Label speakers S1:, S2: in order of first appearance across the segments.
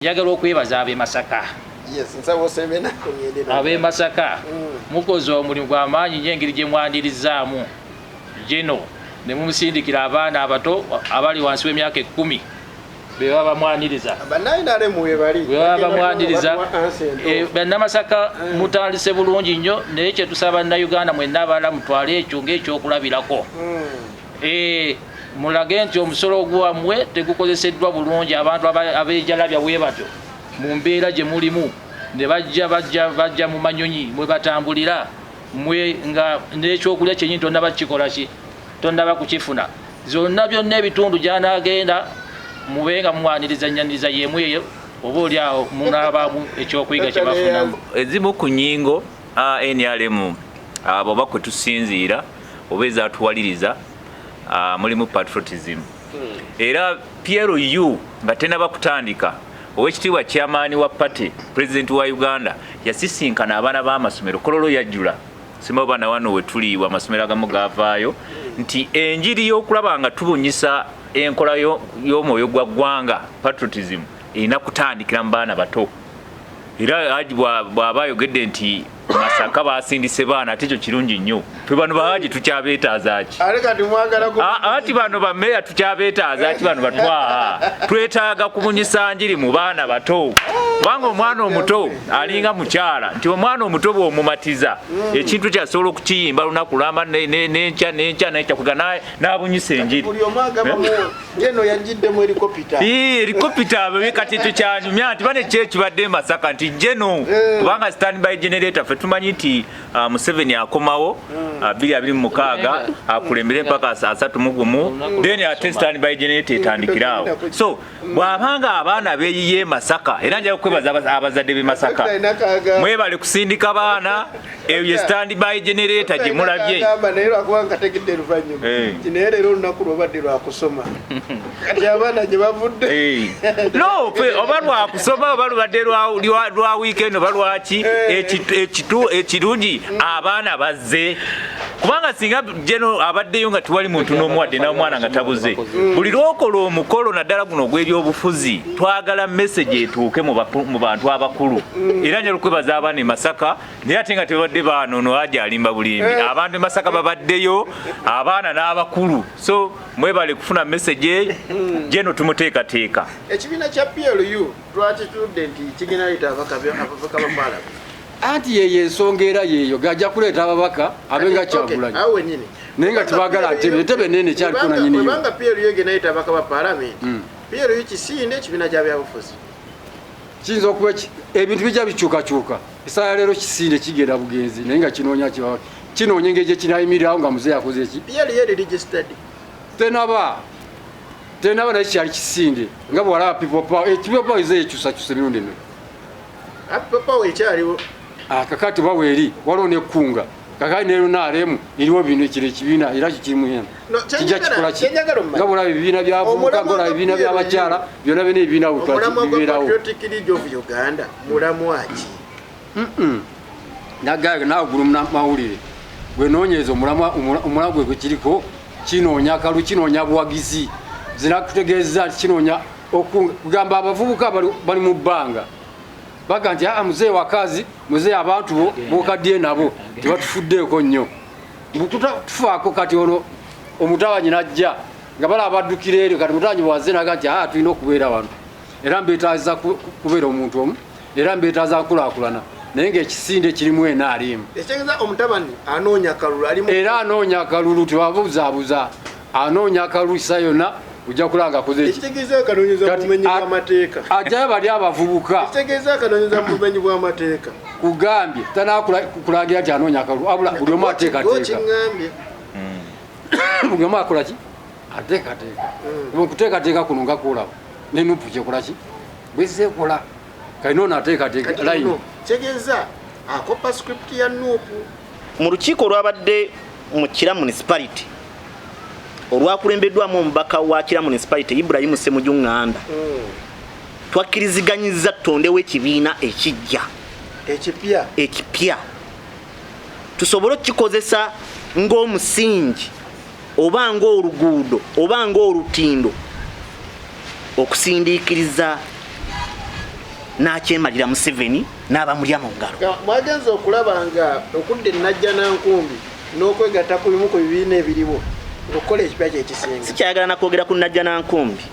S1: Njagala okwebaza ab'e Masaka.
S2: Yes, nsawo semena kumyendera.
S1: Ab'e Masaka. Mukozi omulimu gw'amaanyi nnyo engeri gye mwandirizaamu. Jeno ne mumusindikira abaana abato abali wansi w'emyaka 10. Be baba mwaniriza.
S2: Banainale muwe bali.
S1: Be baba mwaniriza. Bannamasaka mutandise bulungi nnyo naye kye tusaba Uganda mwenna abalala mutwale ekyo ng'ekyokulabirako. Mulage nti omusolo gwammwe tegukozeseddwa bulungi abantu abeejalabya bwe batyo mu mbeera gye mulimu ne bajja mu manyonyi mwe batambulira mwe nga n'ekyokulya kyennyini tonnaba kukikola ki tonnaba kukifuna zonna byonna ebitundu gy'anaagenda mube nga mumwaniriza nnyaniza y'emu eyo oba oli awo munaabamu ekyokuyiga kye bafunamu.
S3: Ezimu ku nnyingo NRM abo bakwe tusinziira oba ezaatuwaliriza mulimu patriotism era PLU nga tenaba kutandika owekitiibwa chairman wa party president wa Uganda yasisinkana abaana b'amasomero kololo yajjula sima bana wano wetuliwa amasomero agamu gavaayo nti enjiri y'okulaba nga tubunyisa enkola y'omwoyo gwa ggwanga patriotism erina kutandikira mu baana bato era Haji bw'aba ayogedde nti Masaka basindise baana ate ekyo kirungi nnyo twe bano bahaji tukyabeetaaza ki ati bano bameya tukyabeetaaza ki bano batwaha twetaaga kubunyisa njiri mu baana bato kubanga omwana omuto alinga mukyala nti omwana omuto bw'omumatiza ekintu kyasobola okukiyimba lunaku lwama n'enkya nekyakuga n'abunyisa enjiri helikopita kati ekyo kyanyumya nti bane kye kibadde Masaka nti jeno kubanga standby generator fe tumanyi nti Museveni akomawo 2026 akulembere mpaka 31 then ate standby generator etandikirawo so bwabanga abaana beeyiye Masaka era nja kwebaza abazadde b'e Masaka mwebale kusindika baana eyo standby generator gye mulabye
S2: kineerero olunaku lwobadde lwakusoma kati abaana gye bavudde
S3: no oba lwakusoma oba lubadde lwa weekend oba lwaki ekirungi abaana bazze kubanga singa jeno abaddeyo nga tiwali muntu n'omuwadde n'omwana nga tabuze buli lwokola omukolo naddala guno ogw'ebyobufuzi twagala message etuuke mu bantu abakulu era nja lukwebaza abaana e Masaka naye ate nga tebadde baanono Haji alimba bulimbi abantu e Masaka babaddeyo abaana n'abakulu so mwebale kufuna message jeno tumuteekateeka
S2: ekibiina kya PLU twatitudde nti kigenda leeta ababaka bapaala
S4: anti yeye ensonga era yeeyo gajja kuleeta ababaka abenga Kyagulanyi
S2: awe nyine
S4: naye nga tebagala ntebe nene kyaliko nanyiniyo
S2: kubanga PLU egenda leeta ababaka ba paalamenti PLU kisinde ekibiina kya byabufuzi
S4: kiyinza okuba ebintu bijja bikyukakyuka essaawa leero kisinde kigenda bugenzi naye nga kinoonya kinoonya engeri gye kinayimirirawo nga muzeeyi akoze eki
S2: PLU yeri registered
S4: tenaba naye kyali kisinde nga bwalaba people power people power ize ekyusakyusa emirundi eno
S2: people power ekyaliwo
S4: kakati baweri waliwo nekkunga kakati neero NRM eriwo bino ekiro ekibiina era kikirimu eno kijja kikola ki nga bwolaba ebibiina byavubuka nga olaba ebibiina by'abakyala byonna byonna ebibiina bibeerawo
S2: Patriotic League of Uganda mulamu aki
S4: naawe gulu mawulire bwenoonyeza omulamu gwe gwekiriko kinoonya akalu kinoonya buwagizi zinakutegeeza nti kinoonya kugamba abavubuka bali mu bbanga baga nti muzeeyi wakazi muzeeyi abantu bokaddiye nabo tebatufuddeeko nnyo tufaako kati ono omutabanyi najja nga bala abaddukira eryo kati mutabanyi bwazze naga nti tulina okubeera wano era mbeetaaza kubeera omuntu omu era mbeetaaza nkulaakulana naye ng'ekisinde kirimu NRM
S2: ekitegeeza omutabani anoonya akalulu
S4: era anoonya akalulu tebabuzaabuza anoonya akalulu kisa yonna ujja kulanga akoze eki
S2: ekitegeeza akanoonyeza mu bumenyi bw'amateeka
S4: ajjayo bali abavubuka
S2: ekitegeeza akanoonyeza mu bumenyi bw'amateeka
S4: kugambye tanakulagira nti anoonya akalulu abula buli omu ateekateeka buli omu akola ki ateekateeka okuteekateeka kuno nga kuolaba nenupu kyekola ki bwezeekola kalina ono ateekateeka layini
S2: kitegeeza akopa script ya nuupu
S5: mu lukiiko olwabadde mu Kira municipality olwakulembeddwamu omubaka wa Kira municipality Ibrahim Ssemujunganda twakkiriziganyiza tutondewo ekibiina ekijja ekipya tusobole okukikozesa ng'omusingi oba ng'oluguudo oba ng'olutindo okusindiikiriza n'akyemalira Museveni n'abamulya mu ngalo.
S2: Mwagenza okulaba nga okudde najja nankumbi n'okwegatta ku bimu ku bibiina ebiriwo okukola ekipya kyekisinga.
S5: Sikyayagala nakwogera ku najja nankumbi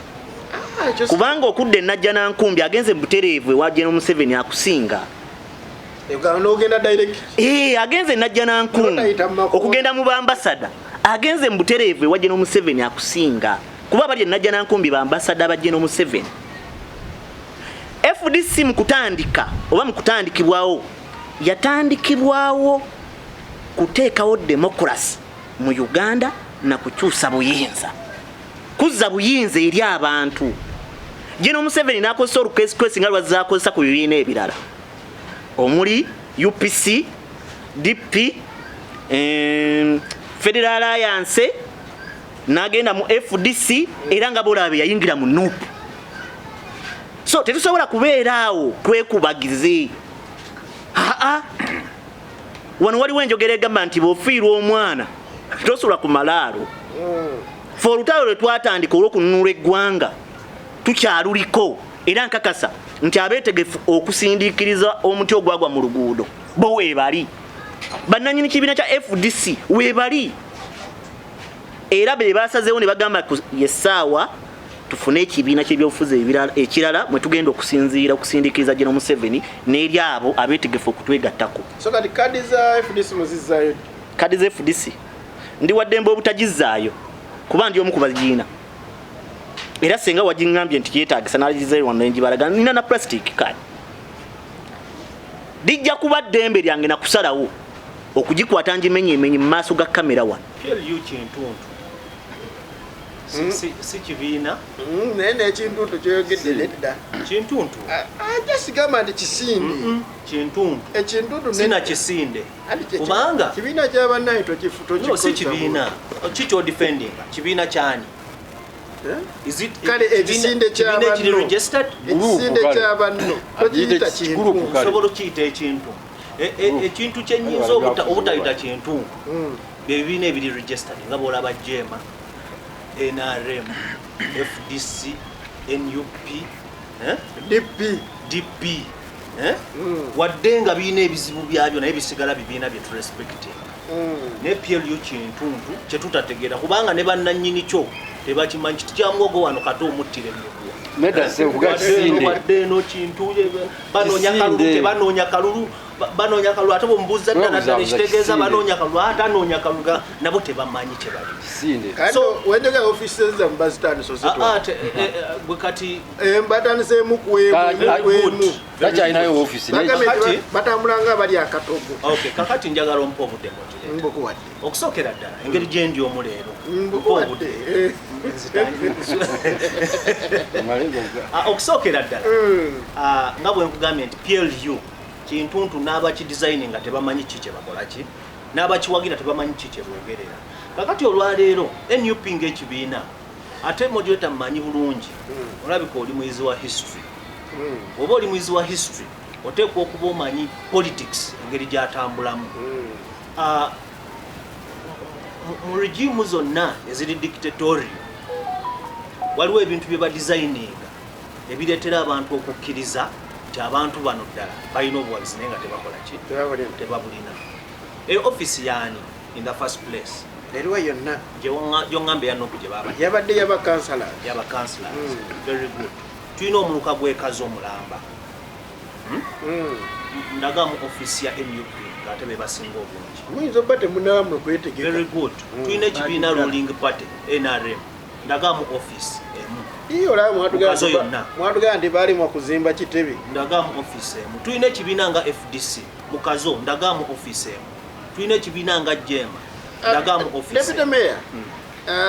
S5: kubanga okudde najja nankumbi agenze mu butereevu ewa General Museveni akusinga.
S2: N'ogenda direct?
S5: Agenze najja nankumbi okugenda mu bambasada agenze mu butereevu ewa General Museveni akusinga kuba bali najja nankumbi bambasada ba General Museveni. FDC mu kutandika oba mu kutandikibwawo yatandikibwawo kuteekawo demokrasi mu Uganda na kukyusa buyinza kuzza buyinza eri abantu. General Museveni n'akozesa olukwesi nga lwazaakozesa ku bibiina ebirala omuli UPC, DP, Federal Alliance n'agenda mu FDC era nga bolabe yayingira mu NUP. So tetusobola kubeera awo twekubagize. Wano waliwo enjogera egamba nti bw'ofiirwa omwana tosobola kumalaalo. Fe olutalo lwe twatandika olw'okununula eggwanga tukyaluliko era nkakasa nti abeetegefu okusindiikiriza omuti ogwagwa mu luguudo bo weebali. Bannannyini kibiina kya FDC weebali era be baasazeewo ne bagamba yessaawa tufune ekibiina ky'ebyobufuzi ekirala mwe tugenda okusindiikiriza General Museveni n'eri abo abeetegefu okutwegattako.
S2: So kati kadi za FDC muzizzaayo?
S5: Kadi za FDC ndi waddembe obutagizzaayo kuba ndi omu ku bagiina era senga wagingambye nti yeetaagisa n'aligizeeyo wano njibalaga nina na plastic kadi dijja kuba ddembe lyange nakusalawo okugikwata njimenyemenye mu maaso ga kamera wano.
S6: Si kibiina
S2: naye n'ekintuntu kyoyogedde nedda
S6: kintuntu
S2: ajasigamba nti kisinde
S6: kintuntu
S2: ekintuntu
S6: sina kisinde kubanga
S2: kibiina ky'abannaye
S6: si kibiina kikyo defending kibiina kyani
S2: kale ekisinde
S6: ky'abanno registered
S2: ekisinde ky'abanno tokiyita kintuntu
S6: osobola okiyita ekintu ekintu kyenyinza obutayita kintu byebibiina ebiri registered nga bwolaba Jema, NRM, FDC, NUP, DP, wadde nga biina ebizibu byabyo naye bisigala bibiina bye turespecting. Ne PLU kintuntu kye tutategeera kubanga ne bannannyini kyo tebakimanyi kiti kya muwogo wano kati omuttire wadde eno kintu banoonya kalulu tebanoonya kalulu banoonya kalulu ate bwemubuuza ddala ddala ekitegeeza banoonya kalulu ate anoonya kalulu nabo tebamanyi kye bali.
S2: So wenjogera offices za mbazitandisa
S6: bwe kati
S2: mbatandisemu kuemu
S4: takyalinayo office
S2: batambulanga abali akatogo.
S6: Kakati njagala ompa obudde
S2: mbukuwadde
S6: okusookera ddala engeri gye ndi omu leero
S2: mbukuwadde
S6: okusookera ddala nga bwe nkugambye nti PLU kintuntu n'abakidesigning nga tebamanyi ki kye bakola ki n'abakiwagira tebamanyi ki kye boogerera. Kakati olwaleero NUP ng'ekibiina ate moderator mmanyi bulungi olabika oli muyizi wa history. Oba oli muyizi wa history oteekwa okuba omanyi politics engeri gy'atambulamu. Mu regimu zonna eziri dictatorial waliwo ebintu bye badesigninga ebireetera abantu okukkiriza nti abantu bano ddala balina obuwagizi naye nga tebakola ki tebabulina. Office yaani in the first place
S2: eriwa yonna
S6: gyongambye yanoku gye baba
S2: yabadde yabakansala
S6: very good. Tulina omuluka gw'ekazi omulamba ndaga mu office ya NUP ng'ate be basinga obungi.
S2: Muyinza obba temunaamu kwetegeka.
S6: Very good. Tulina ekibiina ruling party NRM ndaga mu office emu.
S2: Iyo olaba mwatugamba nti baali mu kuzimba kitebe.
S6: Ndaga mu office emu. Tulina ekibiina nga FDC mukazo ndaga mu office emu. Tulina ekibiina nga Jema ndaga mu office.
S2: Deputy Mayor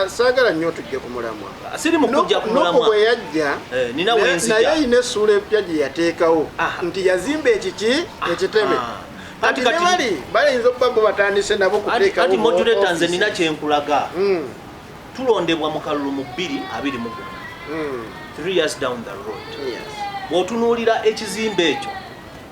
S2: saagala nnyo tujje ku mulamwa.
S6: Siri mu kujja ku mulamwa.
S2: Bwe yajja
S6: nina wenzija
S2: naye ayina essuula empya gye yateekawo nti yazimba ekitebe. Kati bayinza okuba bo batandise nabo kuteekawo.
S6: Kati moderator nze nina kyenkulaga. Tulondebwa mu kalulu mu 2021. 3 years down the road. Bw'otunuulira ekizimbe ekyo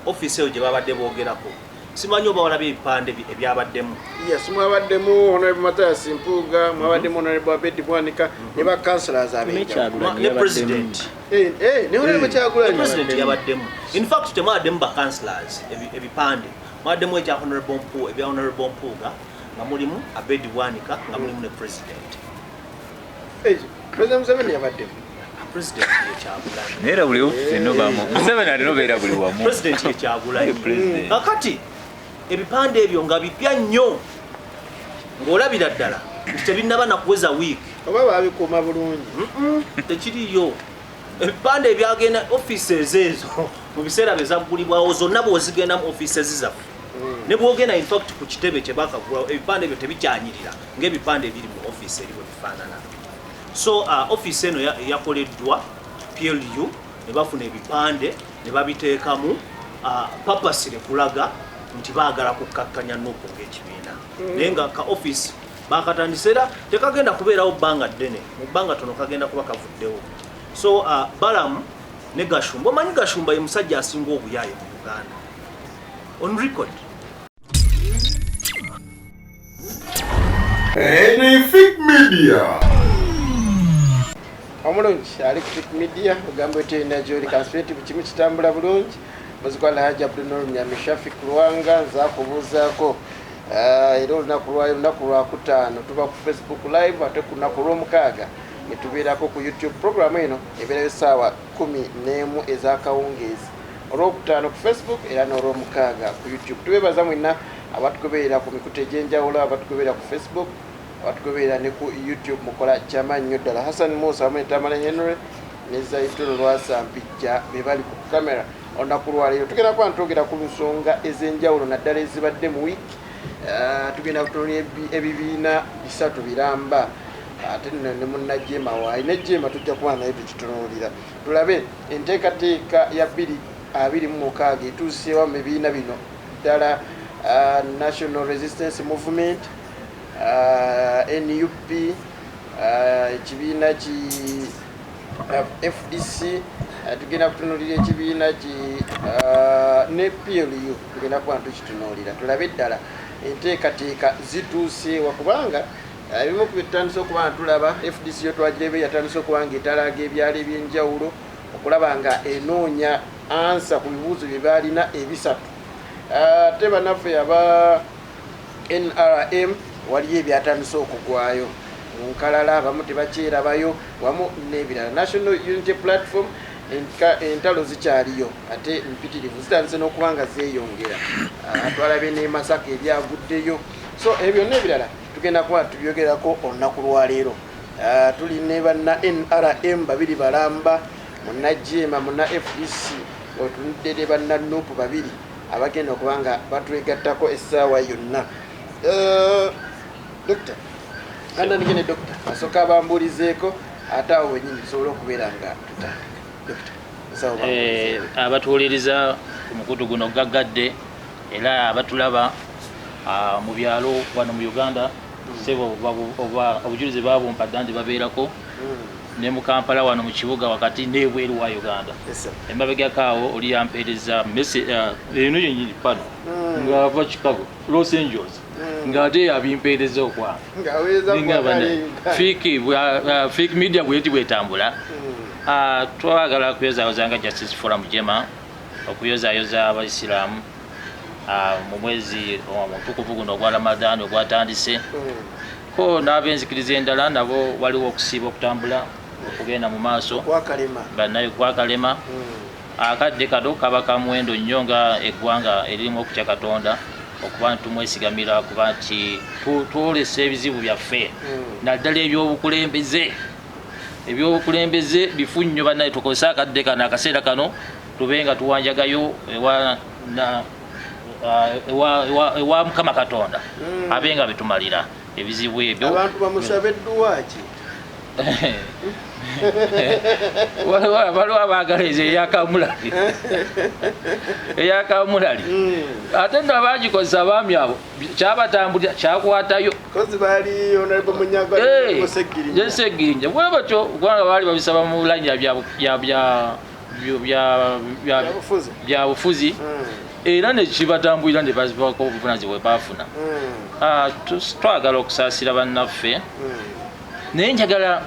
S6: office eyo gye babadde boogerako simanyi oba walabe ebipande ebyabaddemu.
S2: Yes, mwabaddemu Honorable Mathias Mpuuga, mwabaddemu Honorable Abedi Bwanika, ne ba councillors ab'enjawulo.
S6: Ne president.
S2: Ne Honorable Kyagulanyi.
S6: President yabaddemu. In fact temwabaddemu ba councillors ebipande. Mwabaddemu ekya Honorable Mpuuga, ebya Honorable Mpuuga nga mulimu Abedi Bwanika nga mulimu ne president.
S2: President Museveni yabaddemu.
S6: President Kyagulanyi.
S3: Neera buli office eno bamu. Museveni alina obeera buli wamu.
S6: President Kyagulanyi. Kakati ebipande ebyo nga bipya nnyo ng'olabira ddala tebinnaba nakuweza wiiki
S2: oba babikuuma bulungi
S6: tekiriyo ebipande ebyagenda offices ezo mu biseera bezaggulibwawo zonna bw'ozigenda mu offices zaffe ne bwogenda infact ku kitebe kye bakagulawo ebipande ebyo tebikyanyirira ng'ebipande ebiri mu office eri bwe bifaanana. So office eno yakoleddwa PLU ne bafuna ebipande ne babiteekamu papasire kulaga nti baagala kukkakkanya Nuupu ng'ekibiina. Naye nga ka office bakatandise era tekagenda kubeerawo bbanga ddene, mu bbanga tono kagenda kuba kavuddewo. So Balamu ne Gashumba, omanyi Gashumba ye musajja asinga obuyaaye mu Uganda. On record.
S7: Fake Media.
S2: Omulungi ali ku Fake Media ogamba etenda gy'oli conservative kimu kitambula bulungi. Muzikwana Haji Abdul Mnyami Shafik Luwanga nzakubuuzaako era olunaku lwakutaano tuba ku Facebook live ate ku lunaku lw'omukaaga ne tubeerako ku YouTube program eno ebeerayo essaawa 11 ez'akawungeezi olwokutaano ku Facebook era n'olwomukaaga ku YouTube. Tubeebaza mwenna abatugoberera ku mikutu egy'enjawulo abatugoberera ku Facebook abatugoberera ne ku YouTube mukola kyamaanyi nnyo ddala. Hassan Musa wamu ne Tamale Henry ne Zaitun Lwasampijja be bali ku kamera. Olunaku lwaleero tugenda kuba ntwogera ku nsonga ez'enjawulo naddala ezibadde mu wiiki. Tugenda kutunuulira ebibiina 3 biramba ate ne munnajjeema waayi nejjeema tujja kuba naye tukitunuulira tulabe enteekateeka ya 2026 etuuseewa mu bibiina bino ddala National Resistance Movement, NUP, ekibiina ki FDC, tugenda kutunuulira ekibiina ne PLU tugenda kuba tukitunuulira tulabe ddala enteekateeka zituuseewa kubanga ebimu ku bitandise okuba tulaba FDC yo twagirebe yatandise okuba nga etalaga ebyalo ebyenjawulo okulaba nga enoonya ansa ku bibuuzo bye baalina ebisatu. Ate bannaffe aba NRM waliyo ebyatandise okugwayo mu nkalala abamu tebakyerabayo wamu n'ebirala. National Unity Platform entalo zikyaliyo ate mpitirivu zitandise n'okuba nga zeeyongera. Twalabe ne Masaka ebyaguddeyo. So ebyo n'ebirala tugenda kuba tubyogerako olunaku lwaleero. Tuli ne banna NRM 2 balamba munnajeema munna FDC otunudde ne banna Nuupu 2 abagenda okuba nga batwegattako essaawa yonna. Dokita kanda nigene dokita asooka abambuulizeeko ate awo wenyini tusobole okubeera nga tutandika.
S1: Abatuwuliriza ku mukutu guno gaggadde era abatulaba mu byalo wano mu Uganda sebo obujulizi babumpa dandi babeerako ne mu Kampala wano mu kibuga wakati n'ebweru wa Uganda. Emabegako awo oli yampeereza eno yenyini pano nga ava Chicago, Los Angeles nga ate abimpeereza okwa Fake Media bweti bwetambula. Twagala kuyozaayoza nga Justice Forum Jema okuyozaayoza Abaisiraamu mu mwezi omutukuvu guno ogwa Ramadhan ogwatandise ko n'abenzikiriza endala nabo waliwo okusiiba okutambula okugenda mu maaso bannayo kwakalema. Akadde kado kaba kamuwendo nnyo nga eggwanga eririmu okutya Katonda okuba nti tumwesigamira kuba nti twolesa ebizibu byaffe naddala ebyobukulembeze bifu nnyo bannaye tukozesa akadde kano akaseera kano tube nga tuwanjagayo ewa Mukama Katonda abe nga bitumalira ebizibu ebyo.
S2: Abantu bamusabe edduwaaki
S1: waliwo abaagala ezo eyakamulali ate nno abagikozesa abaami abo kyabatambulira kyakwatayo
S2: Honorable
S1: Segirinja bwe batyo kubanga baali babisaba mu lannya bya bufuzi era ne kibatambulira ne bazibako obuvunaanyizibwa bafuna twagala okusaasira bannaffe naye njagala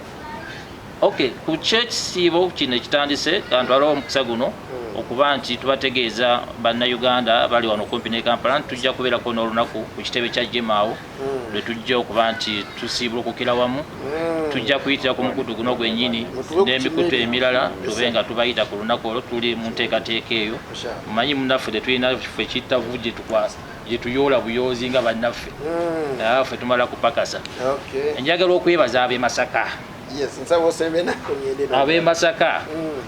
S1: ku kyekisiibo kino ekitandise kantwalawo omukisa guno okuba nti tubategeeza bannayuganda bali wano okumpi ne Kampala tujja kubeerako n'olunaku ku kitebe kya Jemaawo lwe tujja okuba nti tusiibula okukira wamu tujja kuyitira ku mukutu guno gwennyini n'emikutu emirala tube nga tubayita ku lunaku olwo tuli mu nteekateeka eyo mumanyi munnaffe tetulina ffe kittavu gye tuyoola buyoozi nga bannaffe ffe tumala kupakasa njagala okwebaza ab'e Masaka ab'e Masaka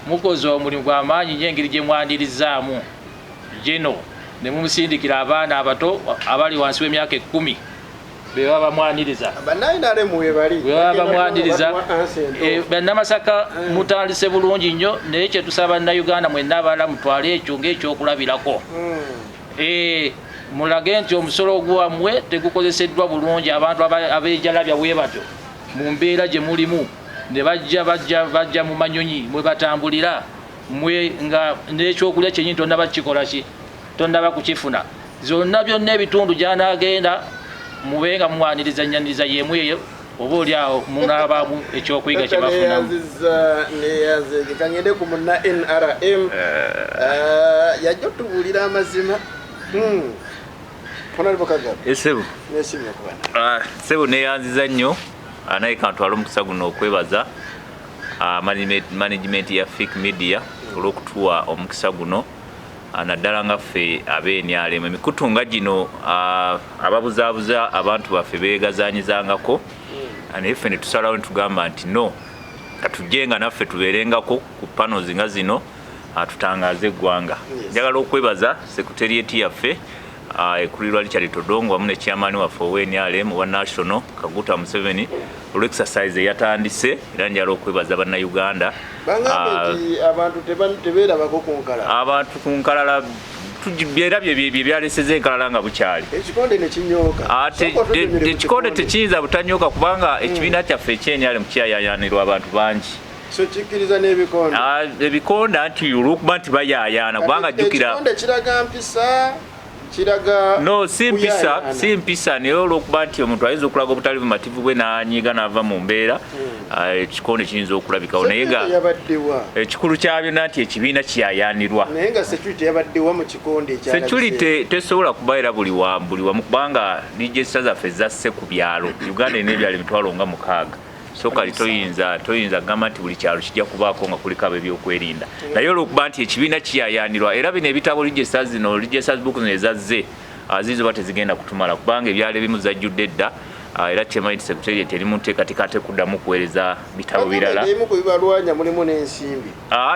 S1: mukoze omulimu gw'amaanyi nnyo engeri gye mwandirizzaamu gino ne mumusindikira abaana abato abali wansi w'emyaka 10 be baba bamwaniriza bannamasaka mutandise bulungi nnyo naye kyetusaba bannayuganda mwenna abalala mutwale ekyo ng'ekyokulabirako mulage nti omusolo ogwammwe tegukozeseddwa bulungi abantu abeejalabya bwe batyo mu mbeera gye mulimu ne bajja mu manyonyi mwe batambulira mwe nga n'ekyokulya kyennyini tonnaba kukikola ki tonnaba kukifuna zonna byonna ebitundu gy'anaagenda mube nga mwaniriza nyaniriza yemu eyo oba oli awo munaabamu ekyokuyiga kye bafunamu
S2: kangende ku munna NRM yajja otubuulira amazima
S3: Sebo neyanziza nnyo naye kantwala omukisa guno okwebaza management ya Fik Media olw'okutuwa omukisa guno naddala nga ffe ab'enyalemu emikutu nga gino ababuzaabuza abantu baffe beegazanyizangako naye ffe ne tusalawo ne tugamba nti no katujje nga naffe tubeerengako ku panos nga zino tutangaaze eggwanga njagala okwebaza sekretariat yaffe ekulirwa Richard Todongo wamu ne chairman waffe ow'enyalemu owa national Kaguta Museveni olw'exercise eyatandise era njagala okwebaza bannayuganda abantu ku nkalala era byaleseza enkalala nga bukyali ekikonde tekiyinza butanyooka kubanga ekibiina kyaffe ekyenyalemu kyayayaanirwa abantu bangi ebikonde anti olwokuba nti bayayaana kubanga jjukira no si mpisa naye olw'okuba nti omuntu ayinza okulaga obutali bumativu bwe n'anyiiga n'ava mu mbeera ekikonde kiyinza okulabikawo naye nga ekikulu kyabyo nti ekibiina kyayaanirwa security tesobola kubaira buli wamu kubanga digesta zaffe zasse ku byalo Uganda erina ebyalo emitwalo nga 6 so kali toyinza gamba nti buli kyalo kijja kubaako nga kuliko ab'ebyokwerinda naye olw'okuba nti ekibiina kiyayaanirwa era bino ebitabo registers book zino ezazze zizo ba tezigenda kutumala kubanga ebyalo ebimu zajjudde dda era chairman secretariat eri mu nteekateeka ate kuddamu kuweereza bitabo birala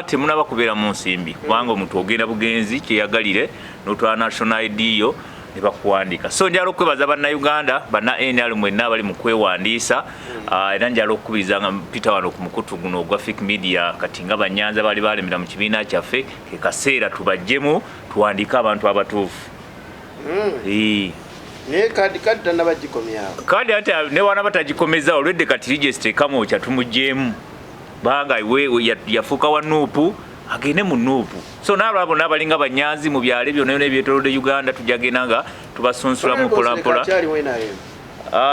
S3: temunaba kubeera mu nsimbi kubanga omuntu ogenda bugenzi kyeyagalire n'otwala national ID yo ne bakuwandiika so njala okwebaza bannayuganda banna NRM mwenna abali mu kwewandiisa era njala okukubiriza nga mpita wano ku mukutu guno ogwa Fik Media kati nga Banyanza bali balemera mu kibiina kyaffe ke kaseera tubajjemu tuwandiike abantu abatuufu
S2: naye kadi tannabagikomyawo
S3: kadi ate ne wana batagikomeza olwedde kati register kamwokya tumugjeemu banga yafuuka wa nuupu agende mu nuupu so n'abalabo n'abalinga Banyanzi mu byalo byonna ebyetoolodde Uganda tujagenda nga tubasunsulamu mpolampola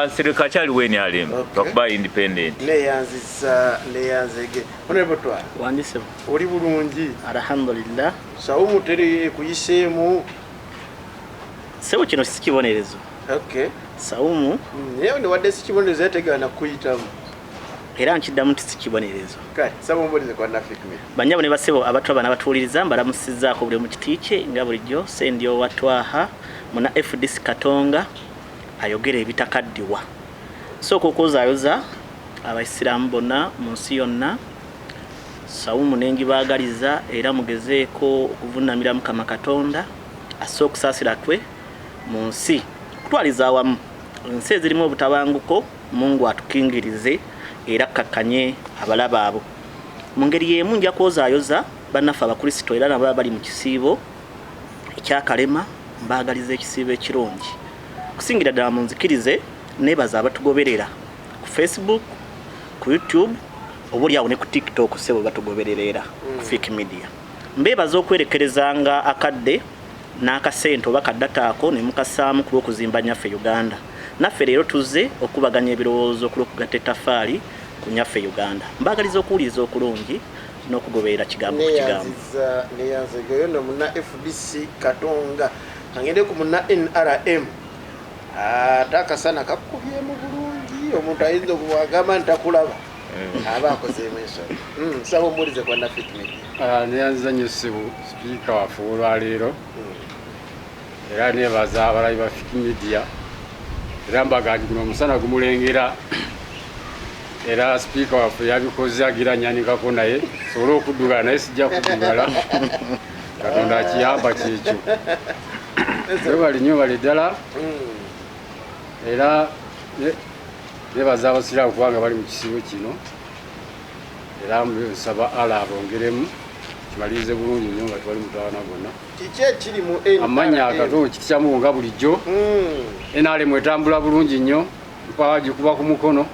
S3: sereka kyali wenyalemu bakuba independent
S2: neyanzege onebotwa
S5: wandise
S2: oli bulungi
S5: alhamdulillah
S2: sawumu teri kuyiseemu
S5: sebo kino sikibonerezo sawumu
S2: naye ne wadde sikibonerezo yategana kuyitamu
S5: era nkiddamu nti sikibonerezo
S2: sabumbolize kwa nafikme
S5: banyabo ne basebo abatwa bana batuuliriza mbalamusizzaako buli mu kiti kye nga bulijjo Sendio Watwaha muna FDC Katonga ayogera ebitakaddiwa sooka okwozaayoza abaisiraamu bonna mu nsi yonna sawumu nengibaagaliza era mugezeeko okuvuunamira Mukama Katonda assa okusaasira kwe mu nsi okutwaliza awamu ensi ezirimu obutabanguko Mungu atukingirize era kakkanye abalaba abo mu ngeri y'emu nja kwozaayoza bannaffe abakristo era nabo bali mu kisiibo ekyakalema mbaagaliza ekisiibo ekirungi okusingira ddala munzikirize nebaza abatugoberera ku Facebook ku YouTube obuli awo ne ku TikTok sebo batugoberera ku Fik Media mbebaza okwerekerezanga akadde n'akasente oba kaddataako ne mukasaamu ku lw'okuzimba nyaffe Uganda. Naffe leero tuzze okubaganya ebirowoozo ku lw'okugatta ettaffaali ku nyaffe Uganda. Mbaagaliza okuwuliriza okulungi n'okugoberera kigambo ku kigambo.
S2: Neyanziza no muna FDC Katonga angende ku muna NRM atakasana kakubyemu bulungi omuntu ayinza okubagamba ntakulaba aba akozeemu ensonga. Nsaba omuwulize kwa Nafit Media.
S4: Neyanziza nnyo ssebo sipiika waffe olwaleero era nebaza abalabi ba Fit Media era mbaga nti guno omusana gumulengera era sipiika waffe yabikoze agiranyanikako naye sobola okuddugala naye sijja kuddugala Katonda akiyamba kyekyo. Bali nnyo bali ddala era nebaza abasiraamu kubanga bali mu kisibo kino era nsaba Allah abongeremu kimalirize bulungi nnyo nga tewali mutawana gonna.
S2: Kiki ekiri mu NRM?
S4: Amanya Katonda kiti kyamu nga bulijjo. NRM etambula bulungi nnyo mpaa gikuba ku mukono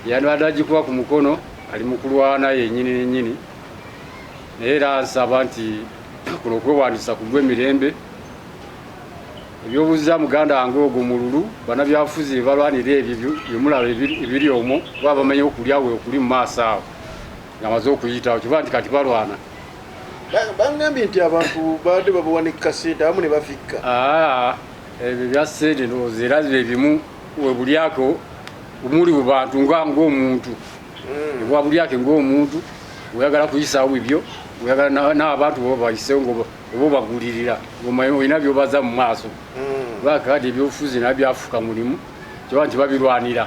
S4: yanibadde agikuba ku mukono ali mu kulwana yennyini nennyini naye era nsaba nti kuno okwewandiisa ku lw'emirembe ebyobuuza muganda wange ogwo mululu bannabyabufuzi balwanira ebyo byemulaba ebiri omwo kuba bamenye okulyawe okuli mu maaso awo ng'amaze okuyitawo kiba nti kati balwana.
S2: Bangambye nti abantu badde babawanika ssente abamu ne bafikka.
S4: Ebyo bya ssente ndowooza era ebimu webulyako omuli mu bantu ng'omuntu bwa bulyake ng'omuntu oyagala kuyisaawo ebyo oyagala n'abantu boba bayiseewo oba obagulirira ng'omanyi olina by'obaza mu maaso bakati ebyobufuzi nabyafuuka mulimu kiba nti babirwanira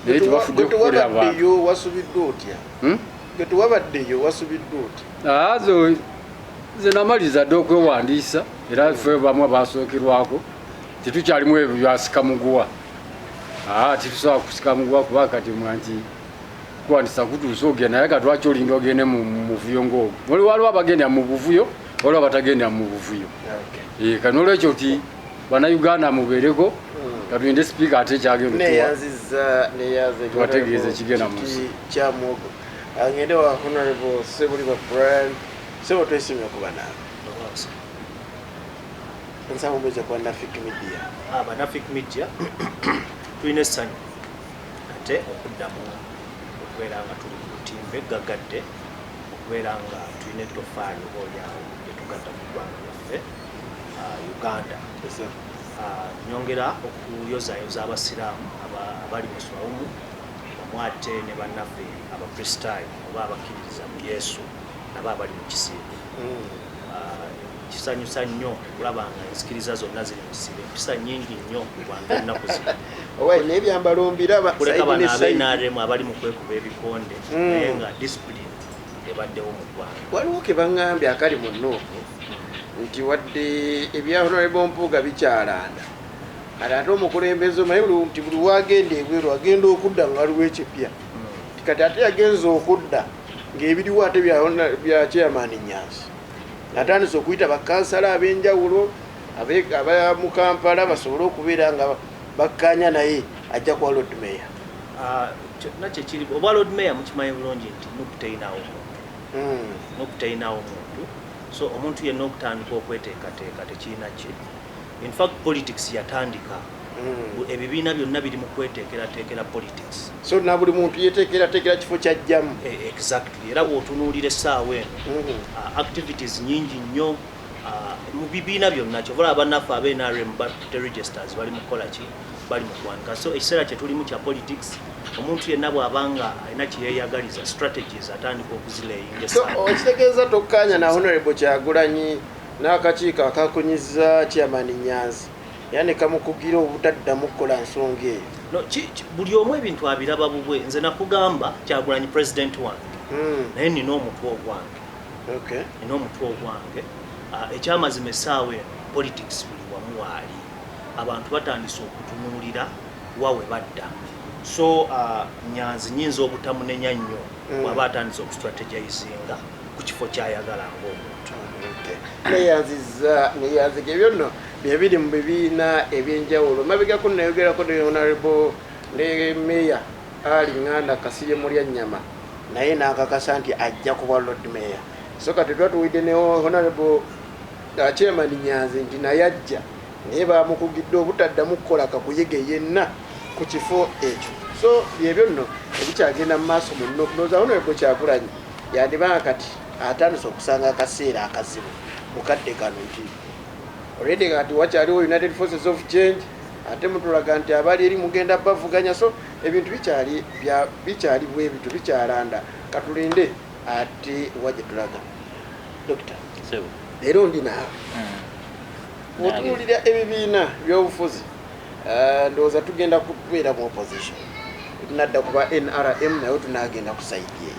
S4: naye tibafudde kukolera abantu.
S2: Wasubiddwa otya? Bwe wabaddeyo wasubiddwa otya?
S4: Nze namaliza dde okwewandiisa era ffe bamu basookerwako titukyalimu ebyo byasika muguwa. Titusobola kusika muguwa kuba kati nti kuwandiisa kutuusa ogenda naye kati lwaki olinda ogende mu muvuyo ng'ogwo. Waliwo abagendera mu buvuyo waliwo abatagendera mu buvuyo. Kati n'olwekyo ti bannayuganda mubeereko katulinde sipiika ate kyagenda tubategeeze kigenda mu nsi.
S2: Kyamwogo angende wa Honorable Sebuliba Brian sebo twesimye okuba naawe. Nsaba omuwulize kwa Nafit Media.
S6: Nafit Media tulina essanyu ate okuddamu okubeera nga tuli ku lutimbe gaggadde okubeera nga tulina ettoffaali obaolyawo lyetugadda mu ggwanga lyaffe Uganda. Nyongera okuyozayoza abasiraamu abali mu swawumu bamu ate ne bannaffe abakristaayo oba abakkiririza mu Yesu nabo abali mu kisiibo. Kisanyusa nnyo okulaba nga ensikiriza zonna ziri mu kisiibo. Empisa nnyingi nnyo mu bantu ennaku zino.
S2: N'ebyambalo mbiraba
S6: kuleka bano ab'NRM abali mu kwekuba ebikonde naye nga discipline ebaddewo mu ggwanga.
S2: Waliwo ke baŋŋambye akali mu Nuupu nti wadde ebya Honorable Mpuuga bikyalanda ate omukulembeze omanyi nti buli wagenda ebweru agenda okudda nga waliwo ekyepya kati ate yagenza okudda ng'ebiriwo ate bya chairman Nyanzi natandise okuyita bakansala ab'enjawulo mu Kampala basobole okubeera nga bakkanya naye ajja kwa Lord Mayor.
S6: Nakyo kiri oba Lord Mayor mukimanyi bulungi nti nokutayinawo omuntu so omuntu yenna okutandika okweteekateeka tekirina kye. In fact politics yatandika ebibiina byonna biri mu kweteekerateekera politics.
S2: So na buli muntu yeteekerateekera kifo kyajjamu.
S6: Exactly. Era bw'otunuulira essaawa eno activities nyingi nnyo mu bibiina byonna kyobola abannaffe ab'NRM batte registers bali mu kukola ki bali mu kuwanika. So ekiseera kye tulimu kya politics omuntu yenna bw'abanga alina kyeyeeyagaliza strategies atandika okuzilayinga
S2: essaawa. So okitegeeza tokkanya na Honorable Kyagulanyi n'akakiiko akakonyiza chairman Nyanzi yani kamukugira obutaddamu kukola nsonga eyo.
S6: No, buli omu ebintu abiraba bubwe. Nze nakugamba Kyagulanyi president wange naye nina omutwe ogwange. Nina omutwe ogwange. Ekyamazima essaawa eno politics buli wamu waali abantu batandise okutunuulira wawe badda. So Nyanzi nyinza obutamunenya nnyo waba atandise okustrategizinga ku kifo kyayagala ng'omuntu.
S2: Neyanziga ebyo nno byebiri mu bibiina ebyenjawulo mabegako nayogerako ne Honorable Mayor Ali Nganda Kasirye Mulyannyama naye n'akakasa nti ajja kuba Lord Mayor so kati twatuwidde ne honorable chairman Nyanzi nti naye ajja naye bamukugidde obutaddamu kukola kakuyege yenna ku kifo ekyo. So byebyo nno ebikyagenda mu maaso muno kunoza honorable Kyagulanyi yandibanga kati atandise okusanga akaseera akazibu mukadde kano nti already kati wakyaliwo United Forces of Change ate mutulaga nti abali eri mugenda bavuganya, so ebintu bikyali bwe bitu bikyalanda katulinde ate waje tulaga. Doctor leero ndi naawe otunuulira ebibiina by'obufuzi ndowooza tugenda kubeera mu opposition tunadda kuba NRM naye tunagenda ku saidi eyo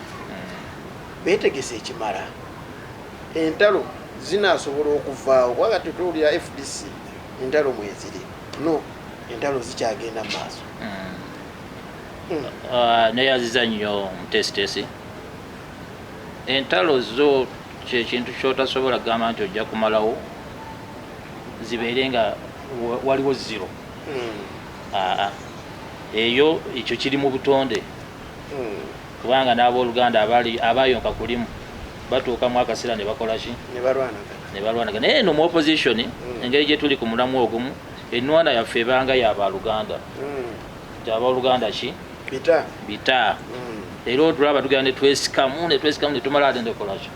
S2: beetegese ekimala entalo zinasobola okuvaawo kubanga tetuwulira FDC entalo mweziri no entalo zikyagenda mu maaso.
S1: Neyaziza nnyo mutesitesi entalo zo kyekintu kyotasobola kugamba nti ojja kumalawo zibeere nga waliwo zero. Eyo ekyo kiri mu butonde kubanga n'abooluganda abayonka kulimu batuukamu akaseera ne bakola ki ne balwanagana. Naye eno mu opposition engeri gye tuli ku mulamu ogumu ennwana yaffe ebanga y'abaluganda nti abooluganda ki bita era otulaba tugenda netwesikamu ne tumala ate ndekola ki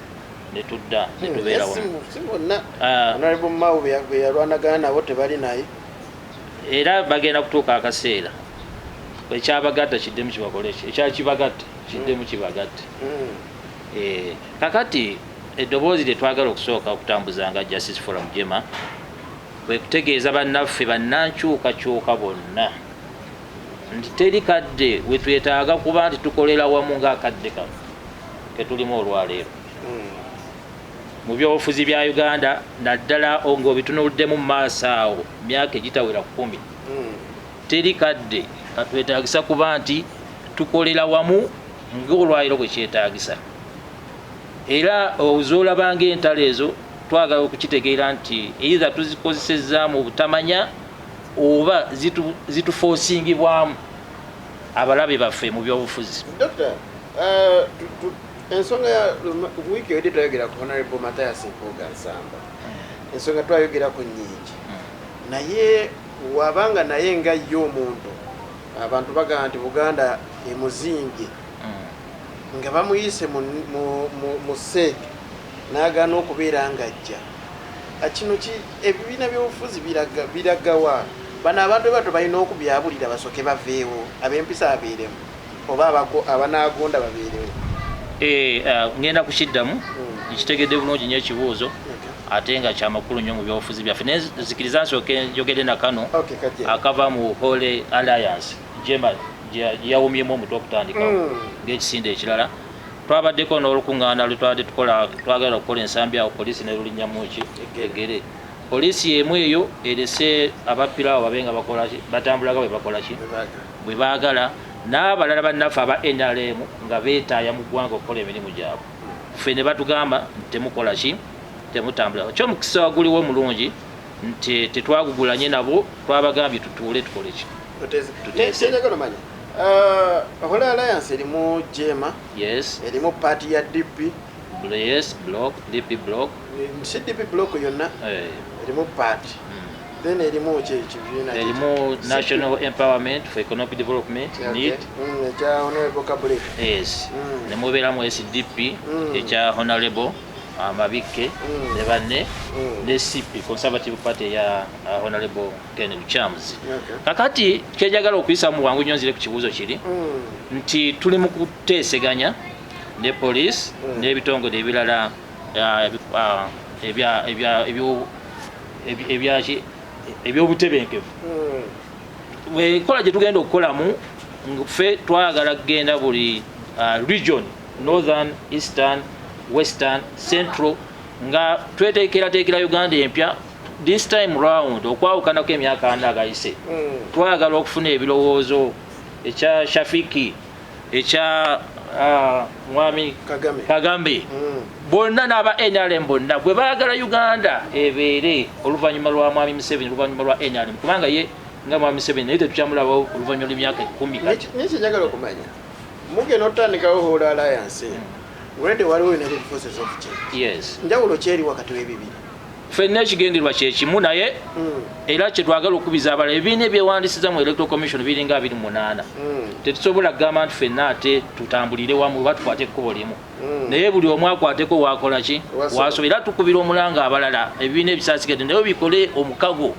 S1: ne tudda ne tubeera
S2: wonna honorable Mao bwe yalwanagana nabo tebali naye
S1: era bagenda kutuuka akaseera ekyabagatta kiddemu kibakole ki ekyakibagatta kiddemu kibagatte. Kakati eddoboozi lyetwagala okusooka okutambuzanga Justice Forum Jema kwe kutegeeza bannaffe bannankyukakyuka bonna nti teri kadde we twetaaga kuba nti tukolera wamu ng'akadde kano ke tulimu olwaleero mu byobufuzi bya Uganda naddala ng'obitunuuddemu mu maaso awo myaka egitawera 10 teri kadde katwetaagisa kuba nti tukolera wamu ng'olwaleero bwe kyetaagisa. Era ozoolabanga entalo ezo twagala okukitegeera nti either tuzikozesezza mu butamanya oba zitufoosingibwamu abalabe baffe mu byobufuzi.
S2: Doctor, ensonga ya wiiki edi twayogera ku honorable Mathias Mpuuga Nsamba ensonga twayogerako nnyingi naye wabanga naye nga ye omuntu abantu bagamba nti Buganda emuzinge nga bamuyise mu seeke n'agaana okubeera ng'ajja kino ebibiina by'obufuzi biragawa bano abantu bato balina okubyabulira basooke baveewo ab'empisa abeeremu oba abanaagonda babeerewo.
S1: Ngenda kukiddamu nkitegedde bulungi nnyo ekibuuzo ate nga kyamakulu nnyo mu byobufuzi byaffe naye zikiriza nsooke njogere na kano akava mu Holy Alliance Jema yawumyemu omutwe okutandikawo ng'ekisinde ekirala. Twabaddeko n'olukuŋŋaana lwetwadde twagala okukola ensambi awo poliisi ne lulinnyamu ki egere. Poliisi emu eyo erese abapirawo babe nga batambulaga bwe bakola ki bwe baagala n'abalala bannaffe aba NRM nga beetaaya mu ggwanga okukola emirimu gyabwe. Ffe ne batugamba temukola ki temutambula. Ky'omukisa waguliwo mulungi nti tetwagugulanye nabo twabagambye tutuule tukole ki
S2: tuteeseeomanya. Holy Alliance erimu Jema,
S1: yes,
S2: erimu party ya DP,
S1: yes, block, DP block,
S2: DP block yonna erimu party. Then erimu ekibiina
S1: erimu National Empowerment for Economic Development NED
S2: ekya Honorable Kabule,
S1: yes, ne mubeeramu SDP ekya Honorable Mabike ne banne ne CP Conservative Party ya Honorable Ken Chams. Kakati kyejagala okuyisa mu wangu nyonzire ku kibuuzo kiri nti tuli mu kuteeseganya ne police n'ebitongole ebirala ebyobutebenkevu. Wekola gye tugenda okukolamu ffe twagala kugenda buli region, northern, eastern, western, central nga tweteekerateekera Uganda empya this time round okwawukanako emyaka 4 agayise. Twagala okufuna ebirowoozo ekya Shafiki ekya Mwami Kagambe bonna n'aba NRM bonna bwe baagala Uganda ebeere oluvannyuma lwa Mwami Museveni oluvannyuma lwa NRM kubanga ye nga Mwami Museveni naye tetukyamulabawo oluvannyuma lw'emyaka 10 kati.
S2: Niye kyenjagala okumanya mugenda otandikawo Holy Alliance already waliwo United Forces of Change.
S1: Yes.
S2: Njawulo kyeri wakati w'ebibiri.
S1: Ffenna ekigendererwa kye kimu naye era kye twagala okubiza abalala ebibiina ebyewandisiza mu electoral commission biringa 28 tetusobola kugamba nti ffenna ate tutambulire wamu oba tukwate ekkubo limu naye buli omu akwateko wakola ki wasobola era tukubira omulanga abalala ebibiina ebisaasigedde naye bikole omukago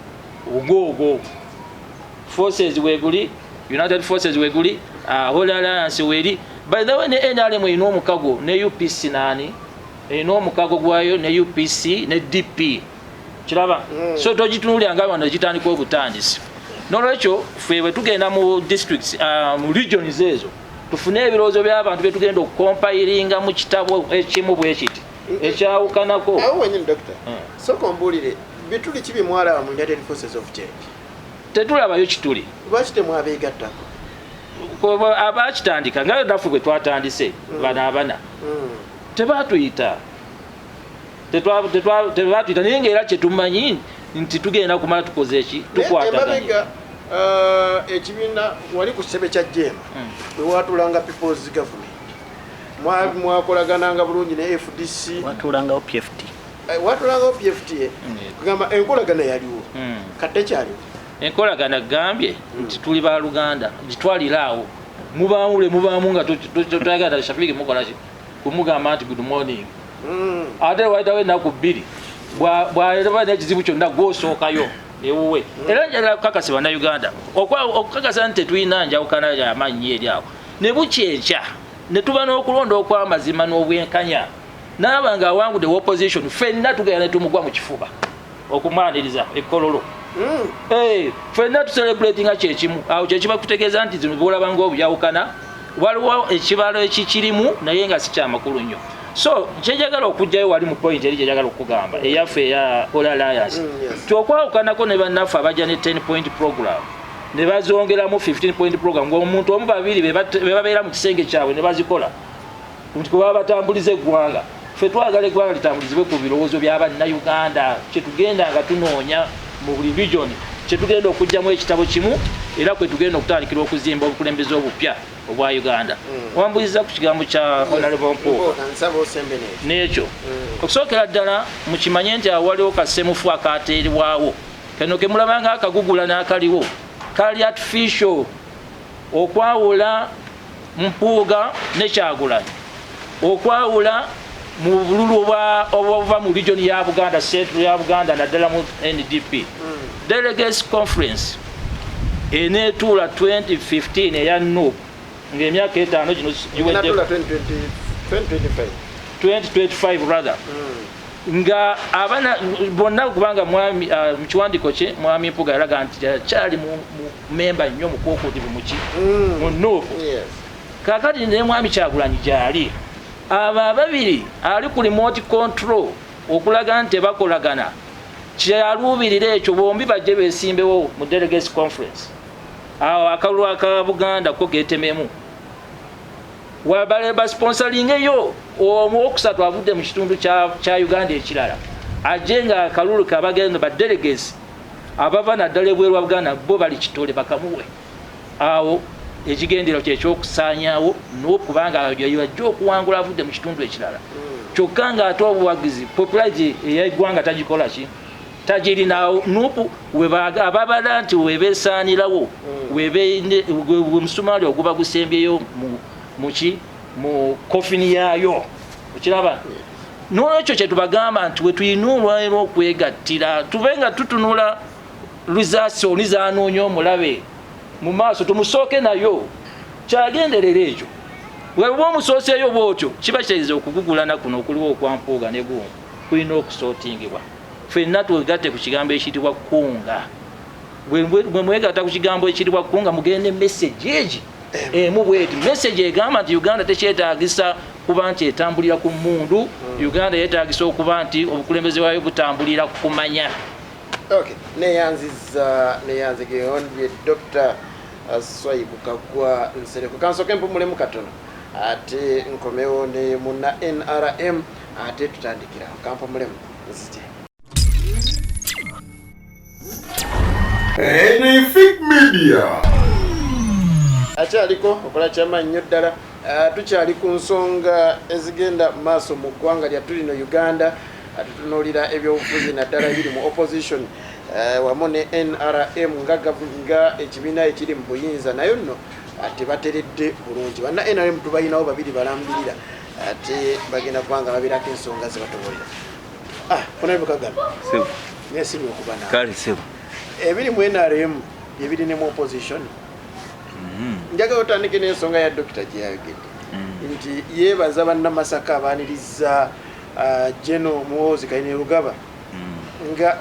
S1: ogwogwo forces weguli United Forces weguli Whole Alliance weri by the way ne NRM erina omukago ne UPC nani erina omukago gwayo ne UPC ne DP kiraba so togitunulira nga bano gitandika obutandisi nolwekyo ffe bwe tugenda mu districts mu regions ezo tufune ebirowoozo by'abantu bye tugenda okumpiringa mu kitabo ekimu bwe kiti ekyawukanako
S2: awo wenyini doctor soka ombuulire bituli kibi mwalaba mu United Forces of Change
S1: tetulabayo kituli
S2: lwaki temwabeegattako
S1: abakitandika nga naffe bwe twatandise bana abana tebatuyita naye ngaera kyetumanyi nti tugenda kumala tukoze eki tukwataganya
S2: ekibiina wali ku kisebe kya jema bwe watulanga people's government mwakolagananga bulungi ne FDC
S5: watulanga PFT
S2: kugamba enkolagana yaliwo kate kyaliwo
S1: enkolagana gambye nti tuli ba Luganda gitwaliraawo mubaamu nga tutayagala Shafiki mukolaki kumugamba nti good morning ate waitawo ennaku bbiri bwaleba n'ekizibu kyonna gwosookayo ewuwe era njagala kukakasa bannayuganda okukakasa nti tetulina njawukana y'amaanyi eri awo ne bukyekya ne tuba n'okulonda okw'amazima n'obwenkanya naaba nga awangudde opposition ffenna tugenda ne tumugwa mu kifuba okumwaniriza ekkololo ffenna tucelebratinga kyekimu awo kyekiba kutegeeza nti zino boolaba ng'obyawukana waliwo ekibalo ekikirimu naye nga si kyamakulu nnyo so kyejagala okujjayo wali mu point eri kyejagala okugamba eyaffe eya Whole Alliance tyokwawukanako ne bannaffe abajja ne 10 point program ne bazongeramu 15 point program ng'omuntu omu babiri be babeera mu kisenge kyabwe ne bazikola nti kuba batambuliza eggwanga ffe twagala eggwanga litambulizibwe ku birowoozo by'abannayuganda kyetugenda nga tunoonya mu buli region kyetugenda okujjamu ekitabo kimu era kwe tugenda okutandikira okuzimba obukulembeze obupya obwa Uganda wambuliza ku kigambo kya Honorable Mpuuga n'ekyo okusookera ddala mukimanye nti awaliwo kasemufu akaateerwawo kano ke mulabanga akagugula n'akaliwo kali artificial okwawula Mpuuga ne Kyagulanyi okwawula mu bululu obuva mu region ya Buganda central ya Buganda naddala mu NDP delegates conference eneetuula 2015 eya NUP ng'emyaka etaano gino giwedde 2025 rather nga abana bonna kubanga mwami mu kiwandiiko kye mwami Mpuuga yalaga nti kyali mu memba nnyo mu kookodivu muki mu NUP kaakati ne mwami Kyagulanyi gyali abo ababiri ali ku remote control okulaga nti bakolagana kyaluubirira ekyo bombi bajje beesimbewo mu delegates conference awo akalulu aka Buganda ko getememu wabale basponsoringeyo omu okusatu avudde mu kitundu kya Uganda ekirala ajje nga akalulu kabagenda ba delegates abava naddala ebweru wa Buganda bo bali kitole bakamuwe awo ekigendero kyekyokusaanyaawo n'okubanga yajja okuwangula avudde mu kitundu ekirala kyokka nga ate obuwagizi popularity eyeggwanga tagikola ki tagirinawo nupu ababala nti webeesaanirawo wemusumaali oguba gusembyeyo mu kofini yaayo okiraba n'olwekyo kyetubagamba nti wetulina olwaliro okwegattira tube nga tutunula results oli zaanoonya omulabe mu maaso tumusooke nayo kyagenderera ekyo weba omusooseeyo bwotyo kiba kyaiza okugugulana kuno okuliwo okwa Mpuuga ne gumu kulina okusootingibwa ffenna twegatte ku kigambo ekiyitibwa kunga bwe mwegatta ku kigambo ekiyitibwa kunga mugende message egi emu bweti message egamba nti Uganda tekyetaagisa kuba nti etambulira ku mmundu Uganda yeetaagisa okuba nti obukulembeze bwayo butambulira ku kumanya
S2: neyanzige Dr. Swaibu Kagwa Nsereko kansoke mpumulemu katono ate nkomewo ne muna NRM ate tutandikira kampumulemu nzite
S7: Anything Media
S2: akyaliko okola kyama nnyo ddala tukyali ku nsonga ezigenda mu maaso mu ggwanga lyattu lino Uganda. Tutunuulira ebyobufuzi naddala biri mu opposition wamu ne NRM nga ekibiina ekiri mu buyinza nayo nno tebateredde bulungi. Banna NRM tubayinawo babiri balambirira ate bagenda kubanga babirako ensonga zebatobolera. Honorable Kagame nesimye okuba nawe ebiri mu NRM byebiri ne mu opposition. Njagala otandike n'ensonga ya Dr. gye yayogedde nti yeebaza banna Masaka abaaniriza General Muhoozi Kainerugaba nga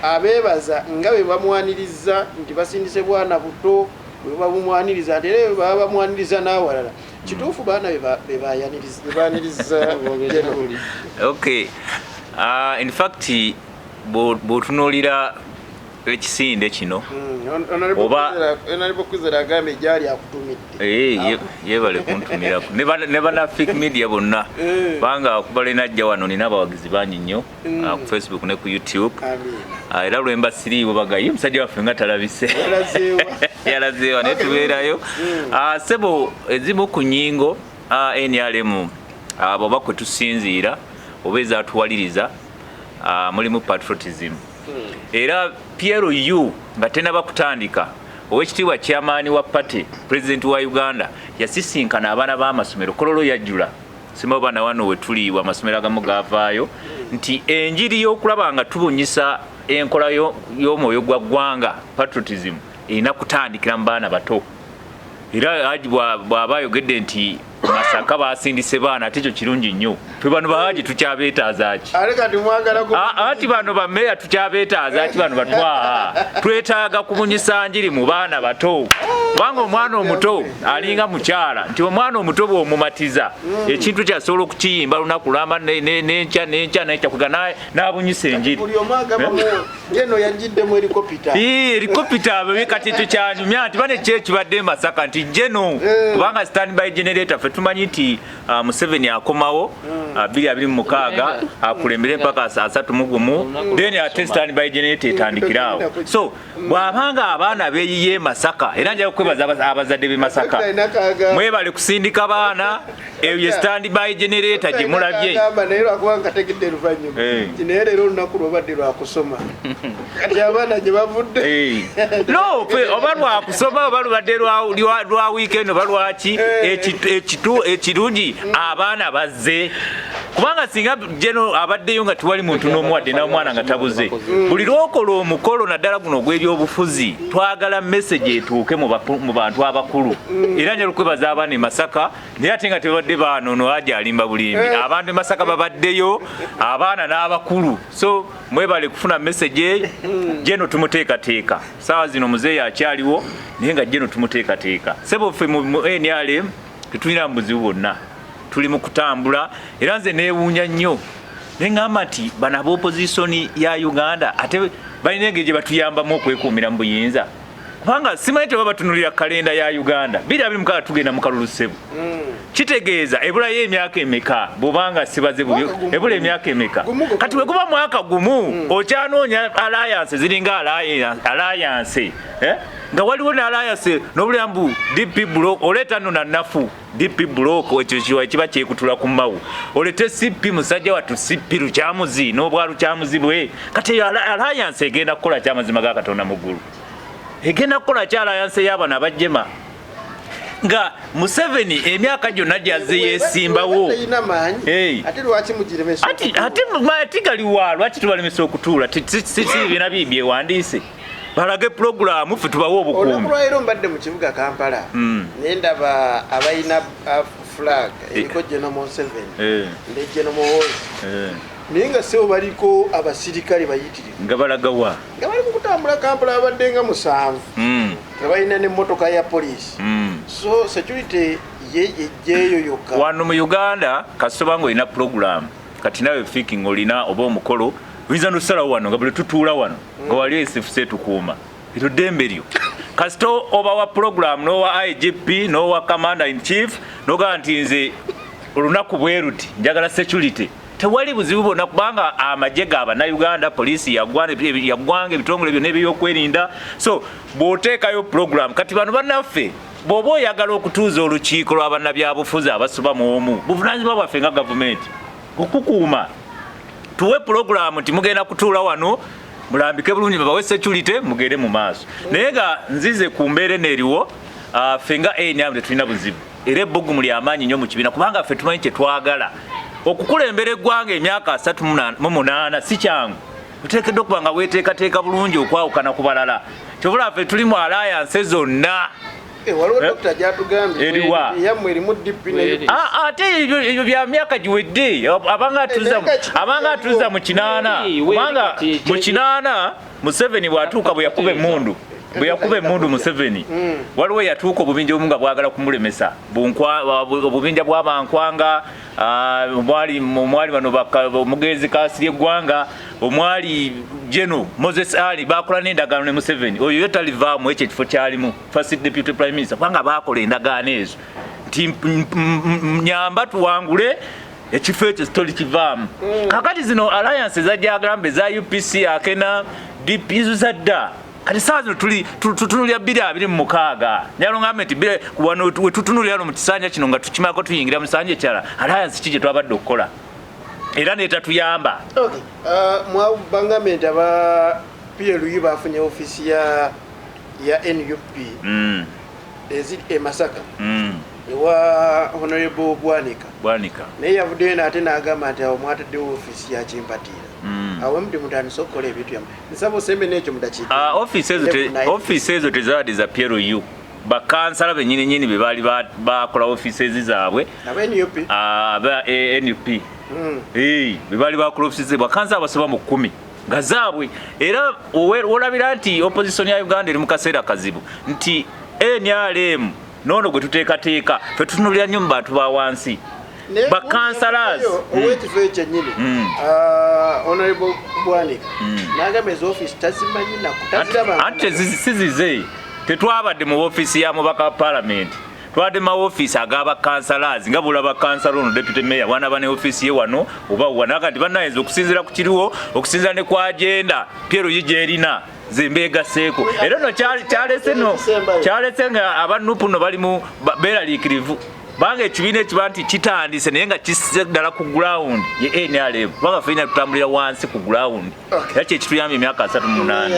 S2: abeebaza nga bwe bamwaniriza nti basindise bwana buto bwe bamwaniriza ate era baba bamwaniriza n'awalala kituufu baana bebaaniriza General.
S3: Okay, in fact bw'otunuulira ekisinde kino
S2: oba kwizera agambe gyali akutumidde
S3: yebale kuntumirako ne bana fake media bonna banga kubalina ajja wano nina abawagizi bangi nnyo ku Facebook ne ku YouTube era lwemba siriiwo bagaye omusajja waffe nga talabise yalazeewa naye tubeerayo sebo ezimu ku nnyingo NRM abo bakwe tusinziira oba ezatuwaliriza mulimu patriotism era PLU nga tenaba kutandika owekitiibwa chairman wa party president wa Uganda yasisinkana abaana b'amasomero kololo yajjula sima bana wano wetuliwa amasomero agamu gavaayo nti enjiri y'okulaba nga tubunyisa enkola y'omwoyo gwa ggwanga patriotism erina kutandikira mu baana bato era Haji bw'aba ayogedde nti Masaka basindise baana ate ekyo kirungi nnyo twe bano bahaji tukyabeetaaza ki ati bano bameya tukyabeetaaza ki bano batwaha twetaaga kubunyisa njiri mu baana bato kubanga omwana omuto alinga mukyala nti omwana omuto bw'omumatiza ekintu kyasobola okukiyimba lunaku lwama n'enkya kuga n'abunyisa enjiri helikopita kati ekyo kyanyumya nti bane kye kibadde Masaka nti jeno kubanga standby generator ffe tumanyi nti Museveni akomawo 2026 akulembere mpaka 31 then ate standby generator etandikirawo so bw'abanga abaana beeyiye Masaka era nja kwebaza abazadde be Masaka mwebale kusindika baana eyo standby generator gye mulabye
S2: naye lwakubanga tegedde luvannyuma naye leero olunaku lwobadde lwakusoma kati abaana gye bavudde
S3: no oba lwakusoma oba lubadde lwa weekend oba lwaki ekirungi abaana bazze kubanga singa jeno abaddeyo nga tiwali muntu n'omuwadde n'omwana nga tabuze buli lwokola omukolo naddala guno ogw'ebyobufuzi twagala message etuuke mu bantu abakulu era nja lukwebaza abaana e Masaka naye ate nga tebadde baanono Haji alimba bulimbi abantu e Masaka babaddeyo abaana n'abakulu so mwebale kufuna message jeno tumuteekateeka saawa zino muzeeyi akyaliwo naye nga jeno tumuteekateeka sebo ffe mu NRM tetulina mubuzibu bwonna tuli mu kutambula era nze neewuunya nnyo neŋŋamba nti bano ab'opposition ya Uganda ate balina engeri gye batuyambamu okwekuumira mu buyinza kubanga simanyi tebaba batunulira kalenda ya Uganda 2026 tugenda mu kalulu ssebo kitegeeza ebulayo emyaka emeka bw'obanga sibaze bubyo ebula emyaka emeka kati bwe guba mwaka gumu okyanoonya alliance ziringa alliance nga waliwo ne alliance n'obulambu DP block oleeta nno na nnafu DP block ekyo kiwa kiba kyekutula ku mbawo olete CP musajja watu CP lukyamuzi n'obwa lukyamuzi bwe kati alliance egenda kukola kyamazima ga Katonda mu ggulu egenda kukola kya alliance y'abana abajjema nga Museveni emyaka gyonna gyaze yeesimbawo ate galiwa lwaki tubalemesa okutuula si bina byewandiise balage programu ffe tubawo obukuumi
S2: olwaleero mbadde mu kibuga Kampala naye ndaba abalina flag eriko General Museveni ne General Muhoozi naye nga sebo baliko abasirikale bayitirivu
S3: nga balagawa
S2: nga bali mu kutambula Kampala abadde nga 7 nga balina n'emmotoka ya poliisi so security yejeeyo yokka
S3: wano mu Uganda kasitoba ng'olina programu kati nawe fiking olina oba omukolo oyinza n'osalawo wano nga buli tutuula wano nga wali esifuse tukuuma eryo ddembe lyo kasito oba wa programu n'owa IGP n'owa commander in chief n'ogamba nti nze olunaku bwe ruti njagala security tewali buzibu bwonna kubanga amagye ga bannayuganda poliisi yaggwanga ebitongole byonna ebyokwerinda so bw'oteekayo programu kati bano bannaffe bw'oba oyagala okutuuza olukiiko lw'abannabyabufuzi abasuba mu omu buvunaanyizibwa bwaffe nga gavumenti okukuuma tuwe pulogulaamu nti mugenda kutuula wano mulambike bulungi babawe security mugende mu maaso naye nga nzize ku mbeera neeriwo ffe nga ANM tetulina buzibu era ebbugumu ly'amaanyi nnyo mu kibiina kubanga ffe tumanyi kye twagala okukulembera eggwanga emyaka 38 si kyangu oteekeddwa okuba nga weeteekateeka bulungi okwawukana ku balala kyobula ffe tuli mu alliance zonna
S2: waliwo dokita gyatugambye
S3: eriwa
S2: yammwe erimu DP
S3: ate ebyo bya myaka giwedde abanga atuuza mu kinaana kubanga mu kinaana Museveni bw'atuuka bwe yakuba emmundu Museveni waliwo yatuuka obubinja obumu nga bwagala kumulemesa obubinja bw'abankwanga omwali bano omugenzi Kasirye eggwanga omwali General Moses Ali bakola n'endagaano ne Museveni oyo yo talivaamu ekyo ekifo kyalimu first deputy prime minister kubanga baakola endagaano ezo nti nyamba tuwangule ekifo ekyo sitoli kivaamu kakati zino alliance ezajagalambe za UPC akena DP zadda kati saa zino tutunulira 2026 nyalo ngambe nti wano wetutunulira no mu kisanja kino nga tukimako tuyingira mu kisanja kyala alliance kije twabadde okukola era netatuyamba
S2: mwabangamente aba PLU bafunye ofisi ya NUP eziri Masaka ewa Honorable Bwanika naye yavuddeyo n'ate n'agamba nti awo mwataddewo ofisi ya Kimpatira awo mudi mutandise okukola ebintu yamu nsaba osembe n'ekyo mudakiika
S3: ofisi ezo tezaadi za PLU bakansala bennyini be baali bakola ofisi zaabwe aba NUP be baali bakola ofisi bakansala basoba mu 10 nga zaabwe era olabira nti opposition ya Uganda eri mu kaseera kazibu nti NRM nono gwe tuteekateeka fe tutunulira nnyo mu bantu ba wansi bakansalas
S2: owekifo ekyo nnyini Honorable Bwanika n'agamba ezo office tazimanyi nakutaziraba
S3: ate sizize tetwabadde mu office ya mubaka wa parliament twadde mu office ag'abakansalazi nga bulaba kansala ono deputy mayor wanaba ne office ye wano oba wanaga nti bannayinza okusinziira ku kiriwo okusinziira ne ku agenda Piero Yijerina zembeegaseeko era no kyalese nga abanupu no bali mu beeraliikirivu banga ekibiina ekiba nti kitandise naye nga kisse ddala ku ground ye NRM banga ffeina tutambulira wansi ku ground era kyekituyambye emyaka 38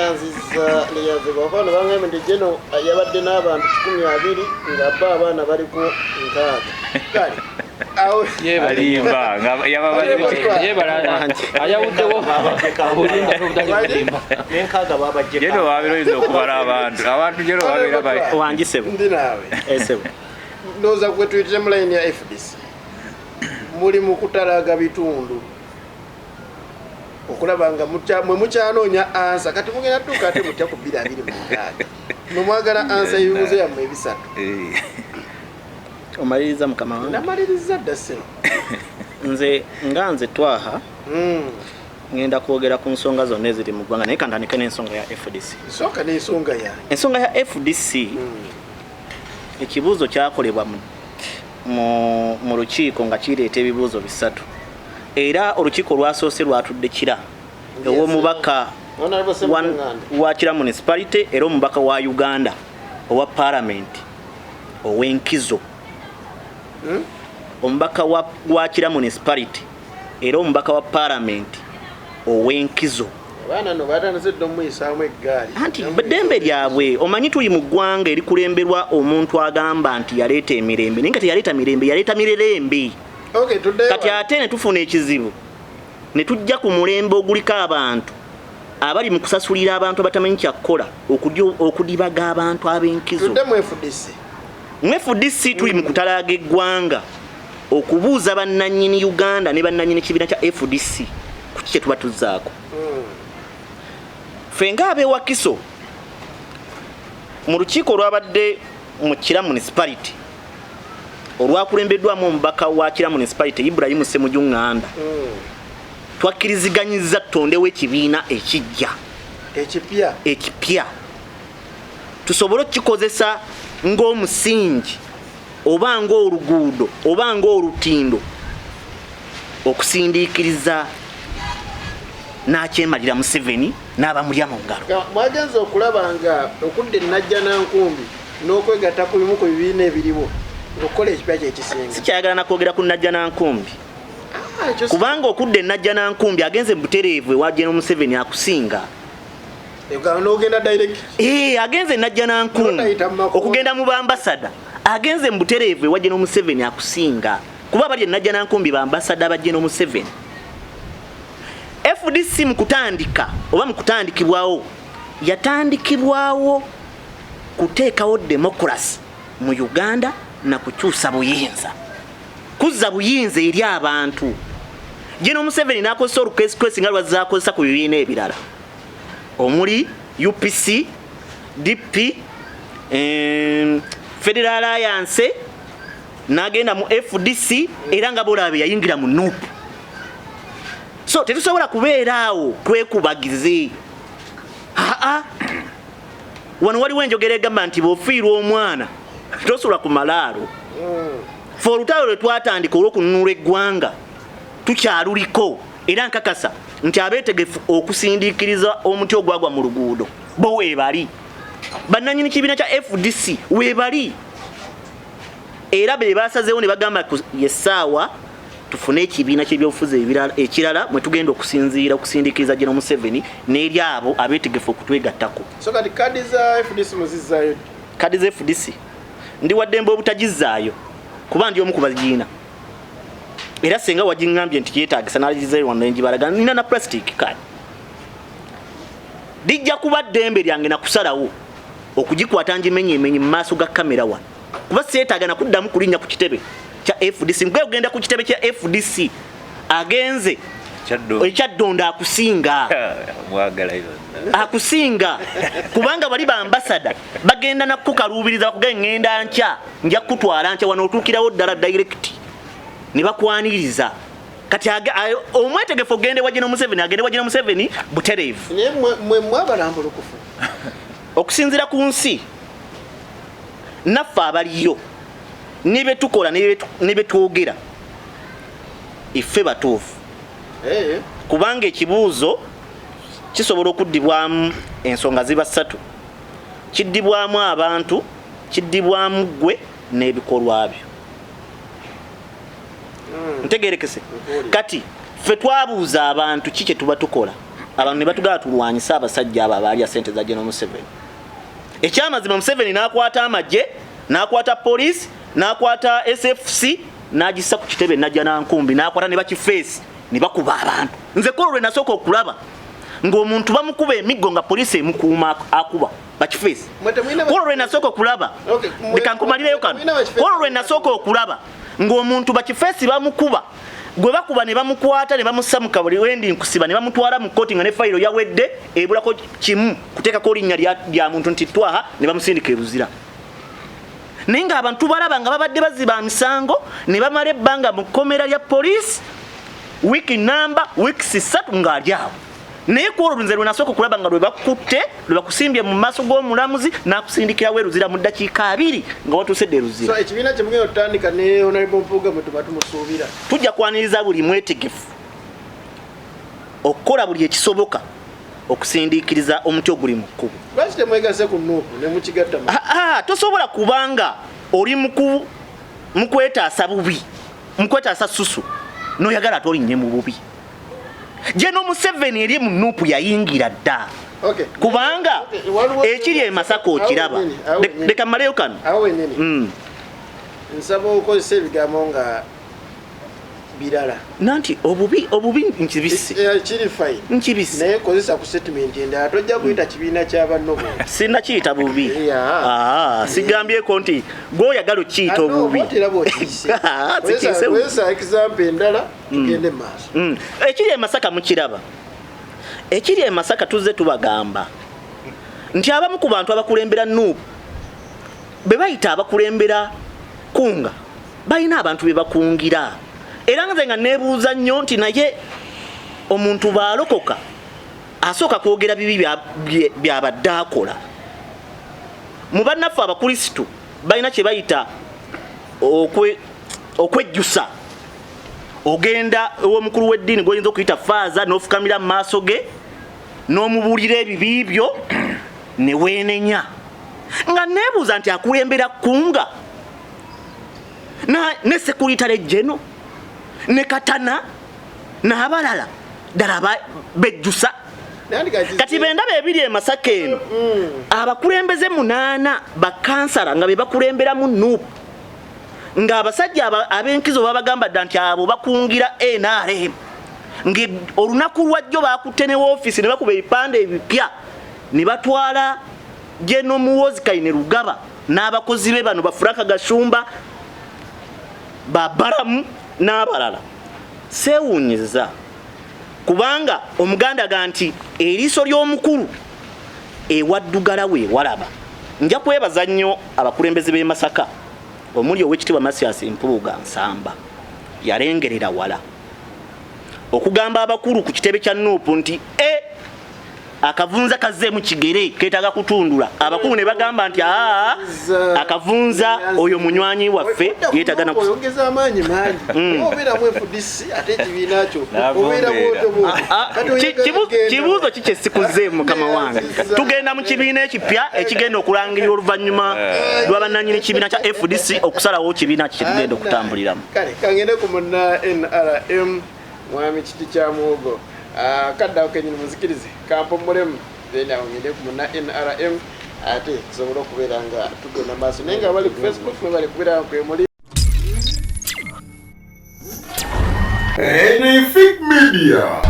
S2: bangambye nti geno yabadde n'abantu 12 nga bba abaana baliko 6
S3: alimba
S6: n'enkaaga babajje
S3: jeno wabiroyiza okubala abantu jeno wabeera
S6: wangisebo
S2: ndi naawe
S6: esebo
S2: ndowooza gwe tuyitire mu layini ya FDC muli mu kutalaga bitundu okulaba nga mwe mukyanoonya ansa kati mugenda tuuka ate mutya ku 2026 nomwagala ansa ebibuuzo yammwe ebisatu
S6: omaliriza mukama wange
S2: namaliriza dda seno
S6: nze twaha ngenda kwogera ku nsonga zonna eziri mu ggwanga naye kantandike n'ensonga ya FDC
S2: sooka n'ensonga
S6: ya FDC ekibuuzo kyakolebwa mu lukiiko nga kireeta ebibuuzo bisatu era olukiiko lwasoose lwatudde kira ow'omubaka wa Kira municipality era omubaka wa Uganda owa parliament ow'enkizo omubaka wa Kira municipality era omubaka wa parliament ow'enkizo
S2: abaana no batandise omuyisaamu eggaali
S6: anti beddembe lyabwe omanyi tuli mu ggwanga erikulemberwa omuntu agamba nti yaleeta emirembe naye nga teyaleeta mirembe yaleeta mirerembe kati ate ne tufuna ekizibu ne tujja ku mulembe oguliko abantu abali mu kusasulira abantu abatamanyi kyakukola okudibaga abantu ab'enkizo mu FDC tuli mu kutalaaga eggwanga okubuuza bannannyini Uganda ne bannannyini kibiina kya FDC ku kiki tuba tuzzaako fenga abewa kiso mu lukiiko olwabadde mu Kira municipality olwakulembeddwamu omubaka wa Kira municipality Ibrahim Ssemujunganda twakkiriziganyiza tutondewo ekibiina ekipya tusobole okukikozesa ng'omusingi oba ng'oluguudo oba ng'olutindo okusindiikiriza n'akyemalira Museveni n'abamulya mu ngalo
S2: mwagenza okulaba nga okudde najja nankumbi n'okwegatta ku bimu ku bibiina ebiriwo okukola ekipya kyekisinga.
S5: Sikyayagala nakwogera ku Najjanankumbi kubanga okudda Najjanankumbi agenze mu butereevu ewa General Museveni akusinga.
S2: N'ogenda direct?
S5: Agenze Najjanankumbi okugenda mu bambasada agenze mu butereevu ewa General Museveni akusinga kuba bali Najjanankumbi bambasada ba General Museveni. FDC mu kutandika oba mu kutandikibwawo yatandikibwawo kuteekawo demokrasi mu Uganda na kukyusa buyinza kuzza buyinza eri abantu. General Museveni n'akozesa olukwesi nga lwazaakozesa ku bibiina ebirala omuli UPC, DP, Federal Alliance n'agenda mu FDC era nga bolabe yayingira mu NUP. So tetusobola kubeera awo twekubagize. Wano waliwo enjogera egamba nti bw'ofiirwa omwana tosobola ku malaalo. Fe olutalo lwe twatandika olw'okununula eggwanga tukyaluliko era nkakasa nti abeetegefu okusindiikiriza omuti ogwagwa mu luguudo bo weebali. Bannannyini kibiina kya FDC weebali era be baasazeewo ne bagamba yessaawa tufune ekibiina ky'ebyobufuzi ekirala mwe tugenda okusindiikiriza General Museveni n'eri abo abeetegefu okutwegattako.
S2: So kati kadi za FDC muzizzaayo?
S5: Kadi za FDC ndi waddembe obutagizzaayo kuba ndi omu ku bagiina era senga wagingambye nti yeetaagisa n'agizeeyo wano njibalaga nina na plastic card dijja kuba ddembe lyange nakusalawo okugikwata njimenyemenye mu maaso ga kamera wano kuba seetaaga nakuddamu kulinnya ku kitebe kya FDC nkwe ogenda ku kitebe kya FDC agenze ekyaddondo akusinga akusinga kubanga bali bambasada bagenda nakukaluubiriza bakuga ngenda nkya nja kutwala nkya wano otuukirawo ddala direct ne bakwaniriza kati omwetegefu ogende wa General Museveni agende wa General Museveni butereevu
S2: mwe mwabalambulukufu
S5: okusinzira ku nsi naffe abaliyo ne betukola ne betwogera iffe batuufu kubanga ekibuuzo kisobola okuddibwamu ensonga ziba 3 kiddibwamu abantu kiddibwamu gwe n'ebikolwa byo. Ntegerekese kati ffe twabuuza abantu kiki tuba tukola abantu ne batugala tulwanyisa abasajja abo abalya ssente za General Museveni. Ekyamazima Museveni n'akwata amagye n'akwata police n'akwata SFC n'agissa ku kitebe Najjanankumbi n'akwata ne bakifeesi ne bakuba abantu. Nze kolo lwe nasooka okulaba ng'omuntu bamukuba emiggo nga poliisi emukuuma akuba bakifeesi. Kolo lwe nasooka okulaba bikankumalireyo kano kolo lwe nasooka okulaba ng'omuntu bakifeesi bamukuba gwe bakuba ne bamukwata ne bamussa mu kabuli wendi nkusiba ne bamutwala mu kkooti nga ne fayiro yawedde ebulako kimu kuteekako linnya lya muntu nti twaha ne bamusindika ebuzira. Naye ng'abantu balaba nga babadde baziba misango ne bamala ebbanga mu kkomera lya poliisi wiiki namba wiikisi 3 ng'ali awo. Naye kwolwo nze lwe nasooka okulaba nga lwe bakutte lwe bakusimbye mu maaso g'omulamuzi n'akusindikirawo eruzira mu ddakiika 2 nga watuusedde eruzira.
S2: So ekibiina kye mugenda otandika ne Honorable Mpuuga mwe tuba tumusuubira
S5: tujja kwaniriza buli mwetegefu okukola buli ekisoboka okusindiikiriza omuti oguli mu kkubo.
S2: lwaki temwegase ku nuupu ne mukigatta
S5: tosobola kubanga oli mu kwetaasa bubi mu kwetaasa susu n'oyagala tolinnye mu bubi. General Museveni eri mu nuupu yayingira dda kubanga ekiri e Masaka okiraba. Leka mmaleyo kano
S2: awo wennyini nsaba okozesa ebigambo nga birala
S5: nanti obubi nkibisi
S2: kiri fine
S5: nkibisi
S2: naye kozesa ku statement endala tojja kuyita kibiina ky'abanno bo
S5: sinna kiyita bubi sigambyeko nti gwoyagala okiyita obubi
S2: kozesa example endala tugende maaso.
S5: Ekiri e Masaka mukiraba ekiri e Masaka tuzze tubagamba nti abamu ku bantu abakulembera nuupu be bayita abakulembera kunga balina abantu be bakungira. Era nze nga neebuuza nnyo nti naye omuntu baalokoka asooka kwogera bibi byabadde akola. Mu bannaffe abakrisitu balina kye bayita okwejjusa. Ogenda ew'omukulu w'eddiini gw'oyinza okuyita faaza n'ofukamira mu maaso ge n'omubuulira ebibi byo ne weenenya. nga nebuuza nti akulembera kunga ne sekuritale jeno ne katana n'abalala ddala bejjusa kati bendaba ebiri e Masaka eno abakulembeze 8 bakansala nga be bakulemberamu nuupu nga abasajja ab'enkizo babagamba dda nti abo bakungira NRM nge olunaku lwajjo bakutte ne woofiisi ne bakuba ebipande ebipya ne batwala Jeno Muhoozi Kaine Rugaba n'abakozi be bano Bafranka Gashumba babaramu n'abalala sewuunyiza kubanga omuganda ganti eriiso ly'omukulu ewaddugala we walaba nja kwebaza nnyo abakulembeze b'e Masaka omuli ow'ekitiibwa Masias Mpuuga Nsamba yalengerera wala okugamba abakulu ku kitebe kya nuupu nti akavunza kazzeemu kigere keetaaga kutundula abakulu ne bagamba nti akavunza oyo munywanyi waffe yeetaaga
S2: oyongeza amaanyi mangi obeera mwefudisi ate ekibiina kyo obeera
S5: kibuuzo kikye sikuzzeemu mukama wange tugenda mu kibiina ekipya ekigenda okulangirira oluvannyuma lwa bannannyini kibiina kya FDC okusalawo kibiina kye tugenda okutambuliramu
S2: kale kangende ku munna NRM mwami kiti kya muwogo kaddawo kenyini muzikirize kampomolemu then awongere ku munna NRM ate tusobola okubeera nga tugenda maaso naye nga bali ku Facebook ne bali kubeera kwemuli
S7: Enefik Media.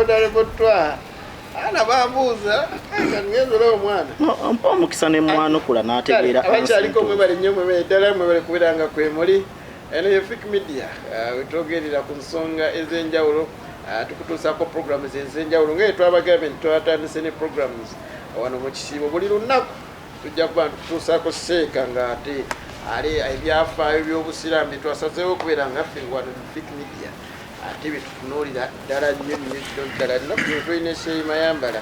S2: Odalepotwa ana babuuza kanyezo leo mwana
S5: mpa omukisa ne mwana okula n'ategeera
S2: abakyaliko mwe bali nnyo mwe ddala mwe bali kubeera nga kwemuli Enefik Media wetwogerera ku nsonga ez'enjawulo tukutuusaako programs ez'enjawulo ngaye twabagambye nti twatandise ne programs wano mu kisiibo buli lunaku tujja kuba tukutuusaako seeka nga ate ali ebyafaayo by'obusiraamu bye twasazeewo okubeera nga ffe wano Enefik Media ate bye tutunuulira ddala nnyo nnyo kino ddala lunaku kino tulina esseeyima yambala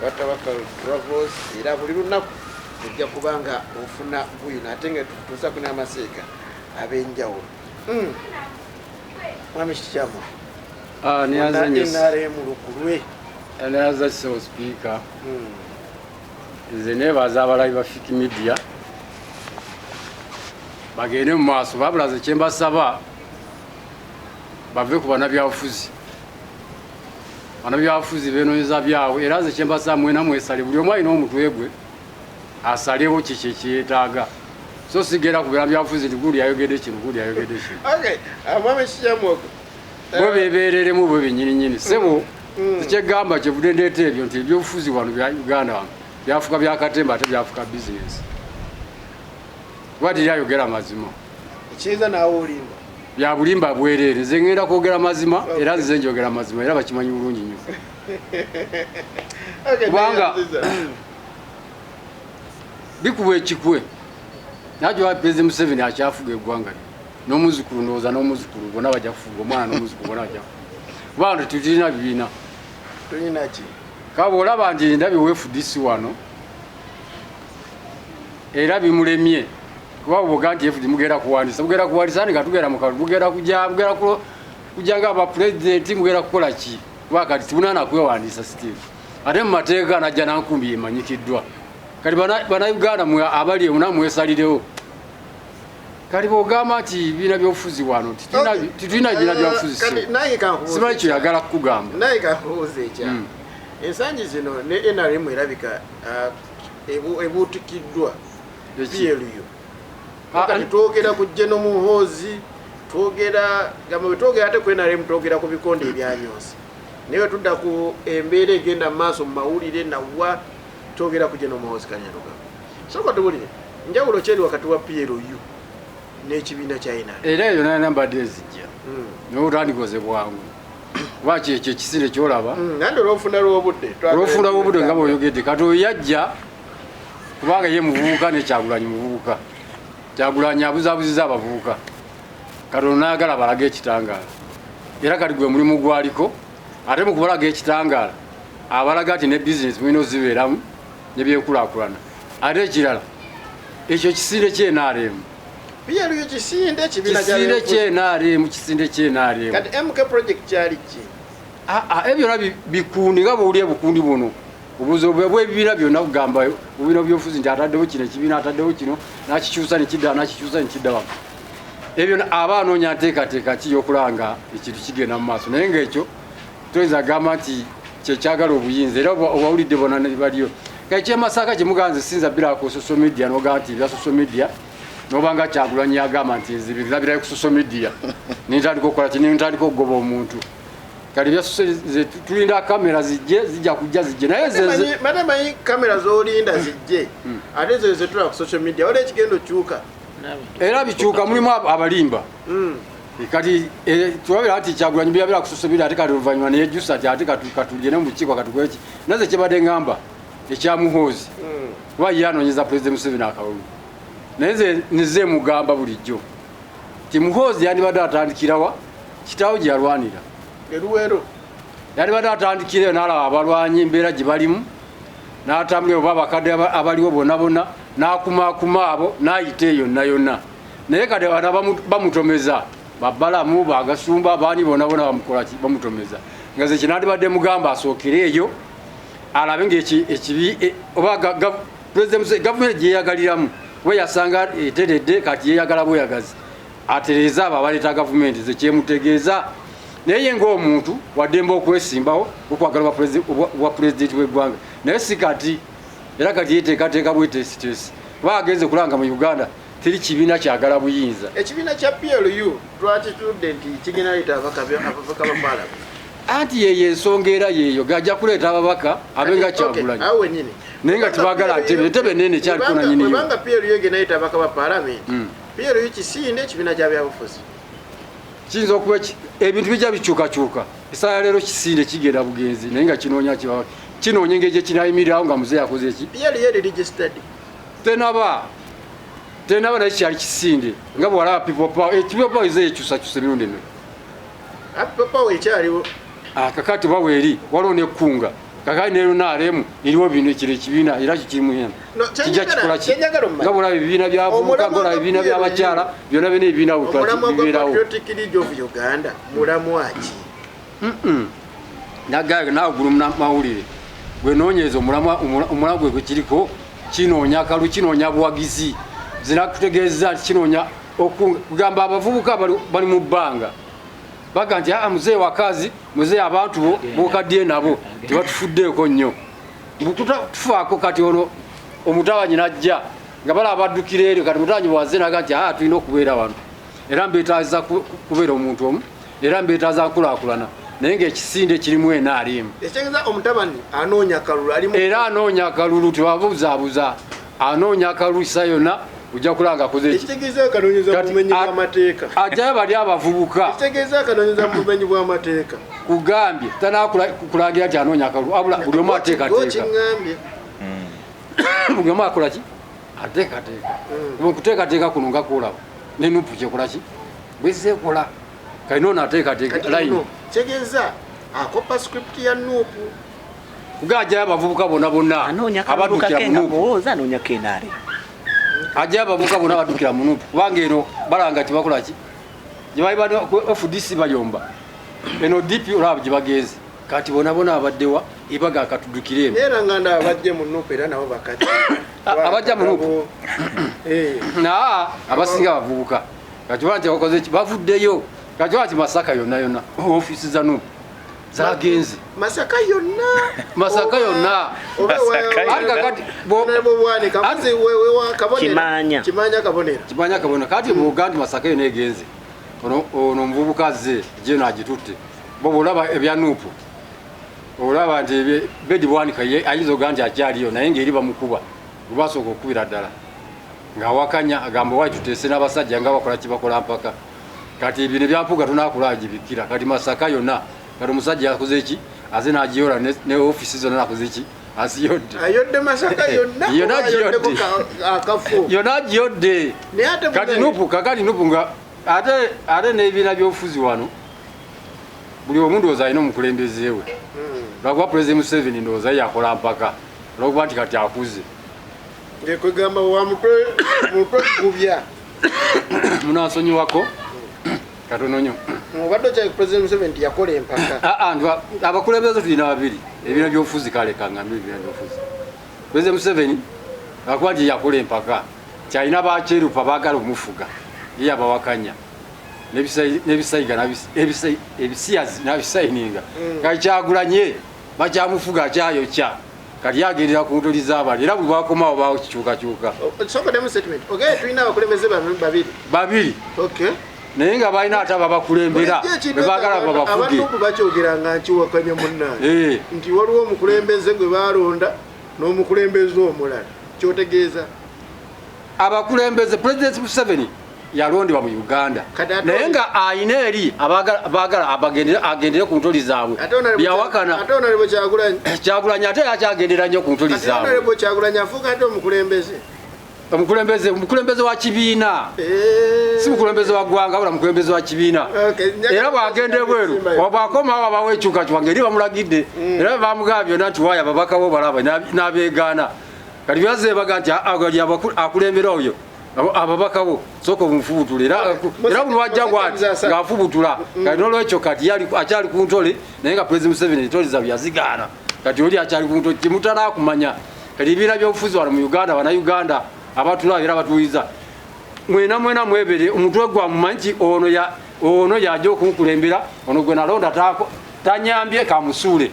S2: watabaka travels era buli lunaku tujja kuba nga ofuna bwino ate nga tukutuusaako n'amaseeka ab'enjawulo mwami kikyamu NRM lukulwe
S4: niyaza kisewo speaker nze nebaza abalabi ba Enefik Media bagende mu maaso babulaze kye mbasaba bave ku bannabyabufuzi benoonyeza byabwe era nze kye mbasaba mwena mwesale buli omu alina omutwe gwe asalewo kiki ekyetaaga so sigera ku bannabyabufuzi nti guli ayogedde kino guli ayogedde kino
S2: mwami kikyamu
S4: bwe bebeereremu bwe bennyininyini sebo tekyegamba kyevudde ndeeta ebyo nti ebyobufuzi wano bya Uganda wano byafuka byakatemba ate byafuka bizinesi kuba tiryayogera mazima
S2: ekiza naawe olimba
S4: bya bulimba bwereere nze ngenda kwogera mazima era nzize njogera mazima era bakimanyi bulungi nnyo kubanga bikuba ekikwe najo President Museveni akyafuga eggwanga n'omuzukulu ndowooza n'omuzukulu bonna bajja kufuga omwana n'omuzukulu bonna bajja kubanga tetulina bibiina
S2: tulina ki
S4: kaba olaba nti ndabye FDC wano era bimulemye kuba oboga nti FDC mugenda kuwandisa nga tugenda mu kalulu mugenda kujja nga abapulezidenti mugenda kukola ki kuba kati tibunana kwewandisa still ate mu mateeka najja nankumbi emanyikiddwa kati bannayuganda abali euna mwesalirewo kati bwogamba nti bibiina byobufuzi wano titulina bibiina byobufuzi simanyi kyoyagala kukugamba
S2: naye kankubuuza ekyama ensangi zino ne NRM erabika ebuutikiddwa PLU kati twogera ku Jeno Muhoozi twogera ate ku NRM twogera ku bikonde ebyanyoosa naye tudda ku embeera egenda mu maaso mu mawulire nawa twogera ku Jeno Muhoozi Kanyaruga soka tubulire njawulo kyeri wakati wa PLU n'ekibiina kya NRM
S4: era eyo nambadde ezijja n'otandikoze bwangu lwaki ekyo ekisire kyolaba
S2: nandi olwofuna lwobudde
S4: nga bweoyogedde kati oyo yajja kubanga ye muvubuka nekyagulanyi muvubuka kyagulanyi abuzaabuziza abavubuka kati ono nayagala balaga ekitangaala era kati gwe mulimu gwaliko ate mu kubalaga ekitangaala abalaga nti ne bizinesi mulina ozibeeramu nebyenkulaakulana ate ekirala ekyo kisinde kyenaremu kisinde kyenaremu
S2: kati MK project kyali ki
S4: ebyo byonna bikundi nga bwewuli ebukundi buno obuzo bw'ebibiina byonna kugamba obubiina byobufuzi nti ataddewo kino ekibiina ataddewo kino nakikyusa nekidda nakikyusa nekidda wano ebyo aba anoonya nteekateeka ki y'okulanga ekintu kigenda mu maaso naye ng'ekyo toyinza gamba nti kyekyagala obuyinza era obawulidde bona baliyo ekyemasaka kyemuganze sinza birako social media n'ogamba nti ebya social media n'obanga Kyagulanyi yagamba nti nze birabirayo ku social media nintandika okukola ki nintandika okugoba omuntu kali bya tulinda kamera zijja kujja zijje naye
S2: madamanyi kamera zolinda zijje ate zo zetula ku social media wale ekigendo kyuka
S4: era bikyuka mulimu abalimba kati tuwabira ati Kyagulanyi byabira ku social media ate kati oluvannyuma neyejjusa ati ate katulye ne mu bukiiko katukoleki naze kyebadde ngamba ekya Muhoozi kuba ye anoonyeza President Museveni akalulu naye nze nize mugamba bulijjo ti Muhoozi yandibadde atandikirawa kitaawo gye yalwanira
S2: eruwero
S4: yandibadde atandikireyo n'alaba abalwanyi embeera gye balimu n'atambulira oba abakadde abaliwo bonna bonna n'akumaakuma abo n'ayita eyo yonna yonna naye kati bana bamutomeza babbalamu bagasumba baani bonna bonna bamukola bamutomeza nga ze kinandibadde mugamba asookere eyo alabe ngaekibi oba gavumenti gyeyagaliramu we yasanga eteredde kati yeyagala bweyagazi atereeza abo abaleeta gavumenti zekyemutegeeza naye ng'omuntu waddemba okwesimbawo okwagala bwa pulezidenti w'eggwanga naye si kati era kati yeteekateeka bwetesitesi kuba agenze kulanga mu Uganda teri kibiina kyagala buyinza
S2: ekibiina kya PLU twakitudde nti kigenda leeta ababaka ba Parliament
S4: anti yeyo ensonga era yeeyo gajja kuleeta ababaka abenga Kyagulanyi
S2: awo wenyini
S4: naye nga tebagala ntebe nene kyaliko nanyiniyo
S2: kubanga PLU egenda leeta ababaka ba Parliament PLU kisinde ekibiina kya byabufuzi
S4: kiyinza okuba ebintu bijja bikyukakyuka essaawa leero kisinde kigenda bugenzi naye nga kinoonya kibaba kinoonya engeri gye kinayimirirawo nga muzeeyi akoze eki
S2: PLU yeri registered
S4: tenaba naye kyali kisinde nga bwalaba people power people power ize ekyusakyusa emirundi eno
S2: people power ekyaliwo
S4: kakati baweeri waliwo nekkunga kakati nerunaremu eriwo bino ekiro ekibiina era kikirimu yena kijja kikola ki nga bwolaba ebibiina byavubuka ngolaba ebibiina byabakyala byonna byona ebibiina bibeerawo
S2: Uganda mulamwaki
S4: nagaga nawe gulu mawulire gwenoonyeza omulamu gwe gwekiriko kinoonya akalu kinoonya buwagizi zinakutegeeza kinoonya kugamba abavubuka bali mu bbanga baga nti muzeeyi wakazi muzeeyi abantu bo bokaddiye nabo tebatufuddeeko nnyo tufaako kati ono omutabanyi najja nga bala abaddukira eryo kati mutabanyi bwaze naga nti tulina okubeera wano era mbeetaaza kubeera omuntu omu era mbeetaaza nkulaakulana naye ng'ekisinde kirimu NRM
S2: ekitegeeza omutabani anoonya akalulu
S4: era anoonya akalulu tebabuzaabuza anoonya akalulu kisa yonna ujja kulanga akoze
S2: ekitegeeza akanoonyeza mu bumenyi bw'amateeka
S4: ajjayo bali abavubuka
S2: ekitegeeza akanoonyeza mu bumenyi bw'amateeka
S4: kugambye tanakulagira nti anoonya akalulu abula buli omu ateekateeka buli omu akola ki ateekateeka kuteekateeka kuno nga kuolaba nenupu kyekola ki bwezeekola kalina ono ateekateeka layini
S2: kitegeeza akopa script ya nuupu
S4: kugajjayo abavubuka bonna bonna abaddukira mu nuupu ajja abavubuka bonna abaddukira mu nuupu kubanga eno balanga tibakola ki gyebaibadde FDC bayomba eno DP olaba gye bagenze kati bona bona abaddewa ibaga akatuddukiremu
S2: era nga ndaba bajje mu nuupu era nabo bakati
S4: abajja mu nuupu abasinga abavubuka kati banti bakoze ki bavuddeyo kati banti Masaka yonna yonna ofiisi za nuupu zagenze
S2: Masaka yonna
S4: kimanya kabonera kati bugandi Masaka yonna egenze ono omuvubuka ze jeno agitutte bo olaba ebya nuupu olaba nti bedi bwanika ayinza oga nti akyaliyo naye ng'eri bamukuba lubasooka okukubira ddala ng'awakanya agamba wayi tuteese n'abasajja nga bakola kibakola mpaka kati ebyo ne byampuga tunakula agibikira kati Masaka yonna kati omusajja yakoze ki aze n'agiyola ne ofiisi zonna nakoze ki
S2: ayodde Masaka yonna
S4: agiyodde kati nuupu kakati nuupu nga ate n'ebibiina by'obufuzi wano buli omu ndowooza alina omukulembeze we lwakuba President Museveni ndowooza yakola mpaka olwokuba nti kati akuze
S2: ngekwegamba wa mutwe gubya
S4: munansonyiwako katono nnyo
S2: Mubadde kya President Museveni yakola empaka.
S4: Abakulembeze tulina babiri ebina byobufuzi kale kangambe ebina byobufuzi. President Museveni akuba nti yakola empaka kyalina bakyerupa baagala okumufuga ye abawakanya n'ebisayiga ebisiyazi n'abisayininga kati Kyagulanye bakyamufuga kyayokya kati yagendera ku ntoli z'abantu era buli bwakomawo bawo kikyukakyuka.
S2: Tulina abakulembeze babiri.
S4: Naye nga balina ate ababakulembera bebaagala babafuge.
S2: Abantu bakyogeranga nkiwakanya munnange nti waliwo omukulembeze gwe baalonda n'omukulembeze omulala kyotegeeza
S4: abakulembeze President Museveni yalondebwa mu Uganda naye nga ayina eri abaagala agendere ku ntoli zaabwe byawakana Kyagulanye ate yakyagendera nnyo ku ntoli zaabwe.
S2: Kyagulanye afuuka ate
S4: omukulembeze wa kibiina si mukulembeze wa ggwanga wabula mukulembeze wa kibiina era bwagenda ebweru bwakomawo abawo ekyukakyuka ngeri bamulagidde era bamugamba byonna nti waaya babakawo balaba n'abeegaana kati byazeebaga nti akulembera oyo ababakawo sooka omufubutula era buli wajja gwati ng'afubutula kati n'olwekyo kati akyali ku ntole naye nga President Museveni entoli zaabwe yazigaana kati oli akyali ku ntole kimutala kumanya kati ebibiina by'obufuzi wano mu Uganda bannayuganda abatulaba era batuwuliza mwena mwebere omutwe gwa mumanyi nti ono yajja okumukulembera ono gwe nalonda tanyambye kamusuule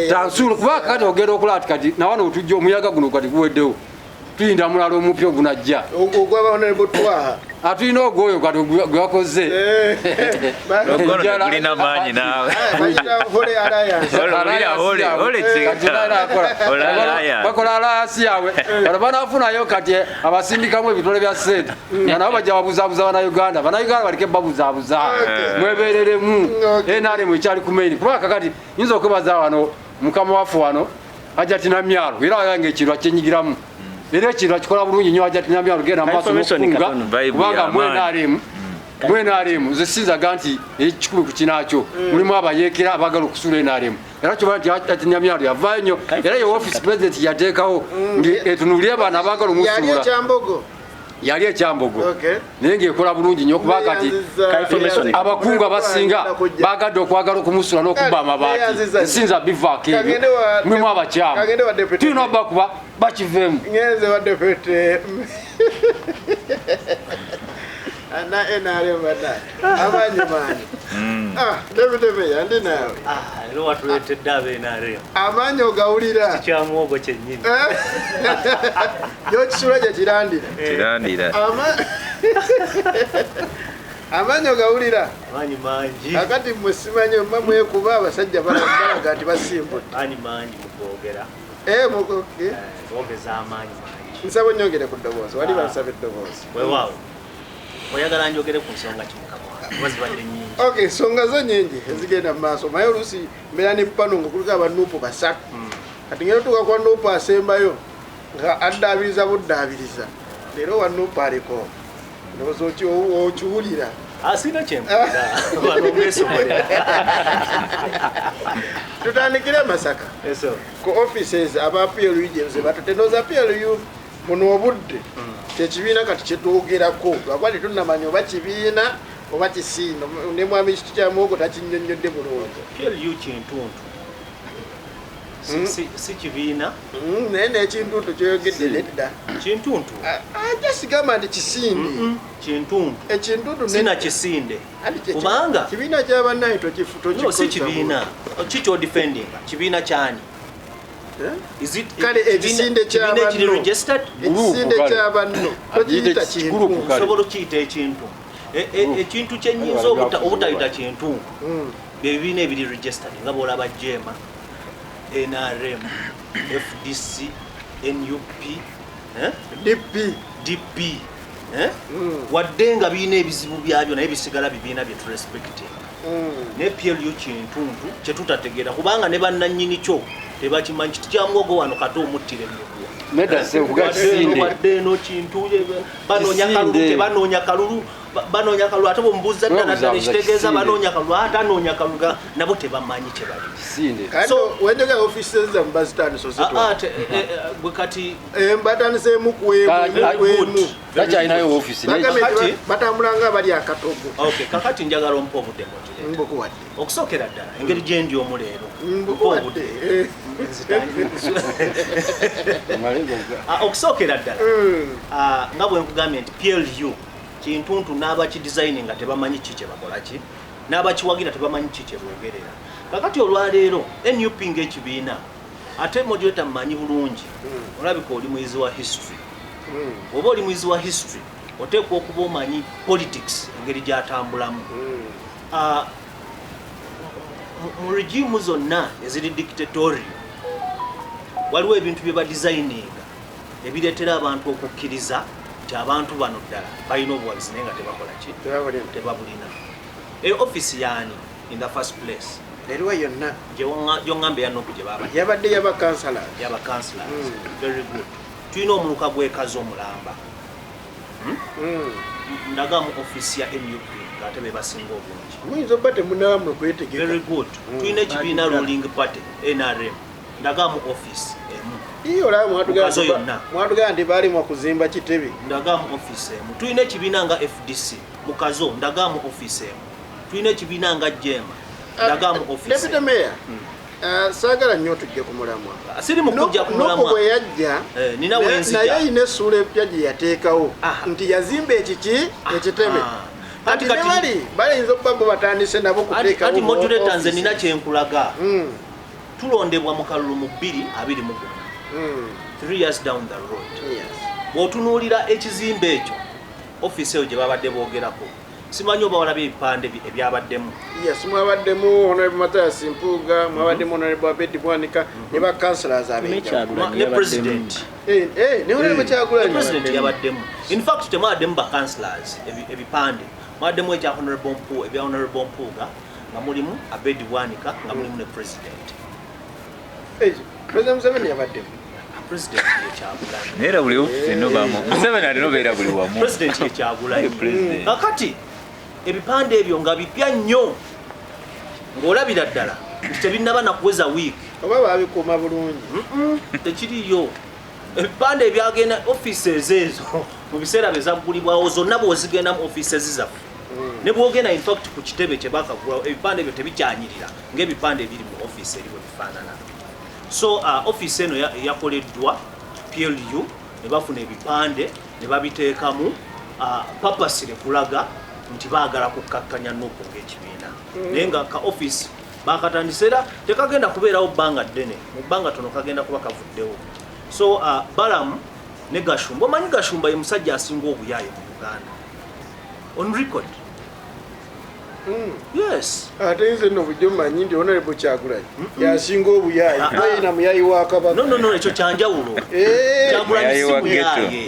S4: tansuule kuba kati ogenda okulaba kati nawano otujja omuyaga guno kati guweddewo tuyinda mulala omupya ogunajja tulina ogwoyo kati gwewakoze
S3: tulina maanyi naawe
S4: bakola alayasi yaabwe kati banafunayo kati abasindikamu ebitole bya ssente nga nabo bajja babuzaabuza bannayuganda baleke babuzaabuza mwebereremu NRM ekyali ku maini kuba kakati nyinza okwebaza wano mukama waffe wano Hajati Myalo era yange ekirwa kyenyigiramu era ekirwa kikola bulungi nnyo Hajati Myalo genda maaso n'okukunga kubanga NRM zesinzaga nti ekikulu ku kinakyo mulimu abayeekera abagala okusula NRM era kyoba nti Hajati Myalo yavaayo nnyo era ye office president yateekawo etunulire abaana abagala omusula yali ekyambogo naye ng'ekola bulungi nnyo kuba kati abakungu abasinga bagadde okwagala okumusula n'okubba amabaati esinza bivaako ebyo mulimu abakyamu tulina bakuba bakiveemu
S2: ana NRM amanyi David yandi nawe
S6: ero watuletedde NRM
S2: amanyi ogawulira
S6: kikyamuogo kyennyini
S2: yo kisula gye kirandira amanyi ogawulira
S6: manyi
S2: akati musimanyi mma mwekuba abasajja balaga nti basimbudde
S6: manyi mugogera ogeza amanyi
S2: nsaba onyongere ku ddoboozi wali bansaba eddoboozi
S6: weewaawo oyagala njogere ku nsonga kimukabwazibadde nyingi
S2: ensonga zo nyingi ezigenda mu maaso naye oluusi mbeera ne pano nga kuliko abanuupu basatu kati ngero tuka kwa nuupu asembayo nga addaabiriza buddaabiriza leero wa nuupu aliko ndowooza okiwulira
S6: asina kyempulira banomesomolera
S2: tutandikire Masaka ku offices aba PLU gyenze batutenoza PLU muno obudde tekibiina kati kyetwogerako lwakuba tetunnamanya oba kibiina oba kisiino ne mwami kiti kya muwogo takinnyonnyodde bulungi
S6: PLU kintuntu si kibiina
S2: naye n'ekintuntu kyoyogedde nedda
S6: kintuntu
S2: ate sigamba nti kisinde
S6: kintuntu
S2: ekintuntu
S6: sina kisinde kubanga
S2: kibiina kyabannaye
S6: si kibiina kikyo defending kibiina kyani
S2: kale ekisinde kyabanno tokiyita kintu
S6: osobola okiyita ekintu ekintu kyenyinza obutayita kintu byebibiina ebiri registered nga bwolaba jema NRM FDC NUP DP wadde nga biina ebizibu byabyo naye bisigala bibiina bye turespecting ne PLU kintuntu kyetutategeera kubanga ne bannannyini kyo tebakimanyi kiti kya muwogo wano kati omuttire
S4: wadde
S6: eno kintu banoonya kalulu banoonya kalulu ate bwemubuuza ddala ekitegeeza banoonya kalulu ate anoonya kalulu nabo tebamanyi kye bali.
S2: So wenjogera ofisi za mbazitandise
S6: bwe kati
S2: mbatandisemu kuemu
S4: takyalinayo ofisi
S2: batambulanga bali akatogo.
S6: Kakati njagala ompa obudde mukire okusookera ddala engeri gye ndi omu leero okusookera ddala nga bwe nkugambye nti PLU kintuntu n'abakidesigning nga tebamanyi ki kye bakola ki n'abakiwagira tebamanyi ki kye boogerera. Kakati olwaleero NUP ng'ekibiina ate moderator mmanyi bulungi olabika oli muyizi wa history. Oba oli muyizi wa history oteekwa okuba omanyi politics engeri gy'atambulamu. Mu regimu zonna eziri dictatorial waliwo ebintu bye badesigninga ebireetera abantu okukkiriza nti abantu bano ddala balina obuwagizi naye nga tebakola ki tebabulina. Office yaani in the first place
S2: eriwa yonna
S6: gyongamba yanoku gye baba
S2: yabadde yabakansala
S6: very good. Tulina omuluka gwekaza omulamba ndaga mu office ya NUP ng'ate be basinga obungi.
S2: muyinza obba temunamwe kwetegeka.
S6: Very good. Tulina ekibiina ruling party NRM ndaga mu office emu.
S2: Iyo olaba mwatugamba nti baali mu kuzimba kitebe.
S6: Ndaga mu office emu. Tulina ekibiina nga FDC mukazo ndaga mu office emu. Tulina ekibiina nga Jema ndaga mu office.
S2: Deputy Mayor saagala nnyo tujje ku mulamwa.
S6: Siri mu kujja ku mulamwa.
S2: Noko bwe yajja naye ayina essuula empya gye yateekawo nti yazimba ekitebe. Kati bayinza okuba bo batandise nabo kuteekawo.
S6: Kati moderator nze nina kyenkulaga. Tulondebwa mu kalulu mu 2021. 3 years down the road. Bw'otunuulira ekizimbe ekyo office eyo gye babadde boogerako simanyi oba walabye ebipande ebyabaddemu.
S2: Yes, mwabaddemu Honorable Mathias Mpuuga, mwabaddemu Honorable Abedi Bwanika ne ba councillors ab'enjawulo
S6: ne president.
S2: Ne Honorable Kyagulanyi
S6: president yabaddemu. In fact temwabaddemu ba councillors ebipande. Mwabaddemu ekya Honorable Mpuuga nga mulimu Abedi Bwanika nga mulimu ne president.
S2: President Museveni yabaddemu.
S6: President Kyagulanyi.
S3: Neera buli office eno bamu. Museveni alina obeera buli wamu.
S6: President Kyagulanyi. Kakati ebipande ebyo nga bipya nnyo ng'olabira ddala tebinnaba nakuweza wiiki.
S2: Oba babikuuma bulungi.
S6: Tekiriyo. Ebipande ebyagenda offices ezo mu biseera bezaggulibwawo zonna bw'ozigenda mu offices zaffe. Ne bw'ogenda in fact ku kitebe kye bakagulawo ebipande ebyo tebikyanyirira ng'ebipande ebiri mu office eri bwe bifaanana. So office eno yakoleddwa PLU ne bafuna ebipande ne babiteekamu purposely kulaga nti baagala kukkakkanya Nuupu ng'ekibiina. Naye nga ka office bakatandise era tekagenda kubeerawo bbanga ddene, mu bbanga tono kagenda kuba kavuddewo. So Balamu ne Gashumba, omanyi Gashumba ye musajja asinga obuyaaye mu Uganda on record. Yes.
S2: Ate nze nno bujjo mmanyi nti Honorable Kyagulanyi yasinga obuyaaye na muyayi wa Kabaka.
S6: No, ekyo kyanjawulo. Kyagulanyi si muyaaye.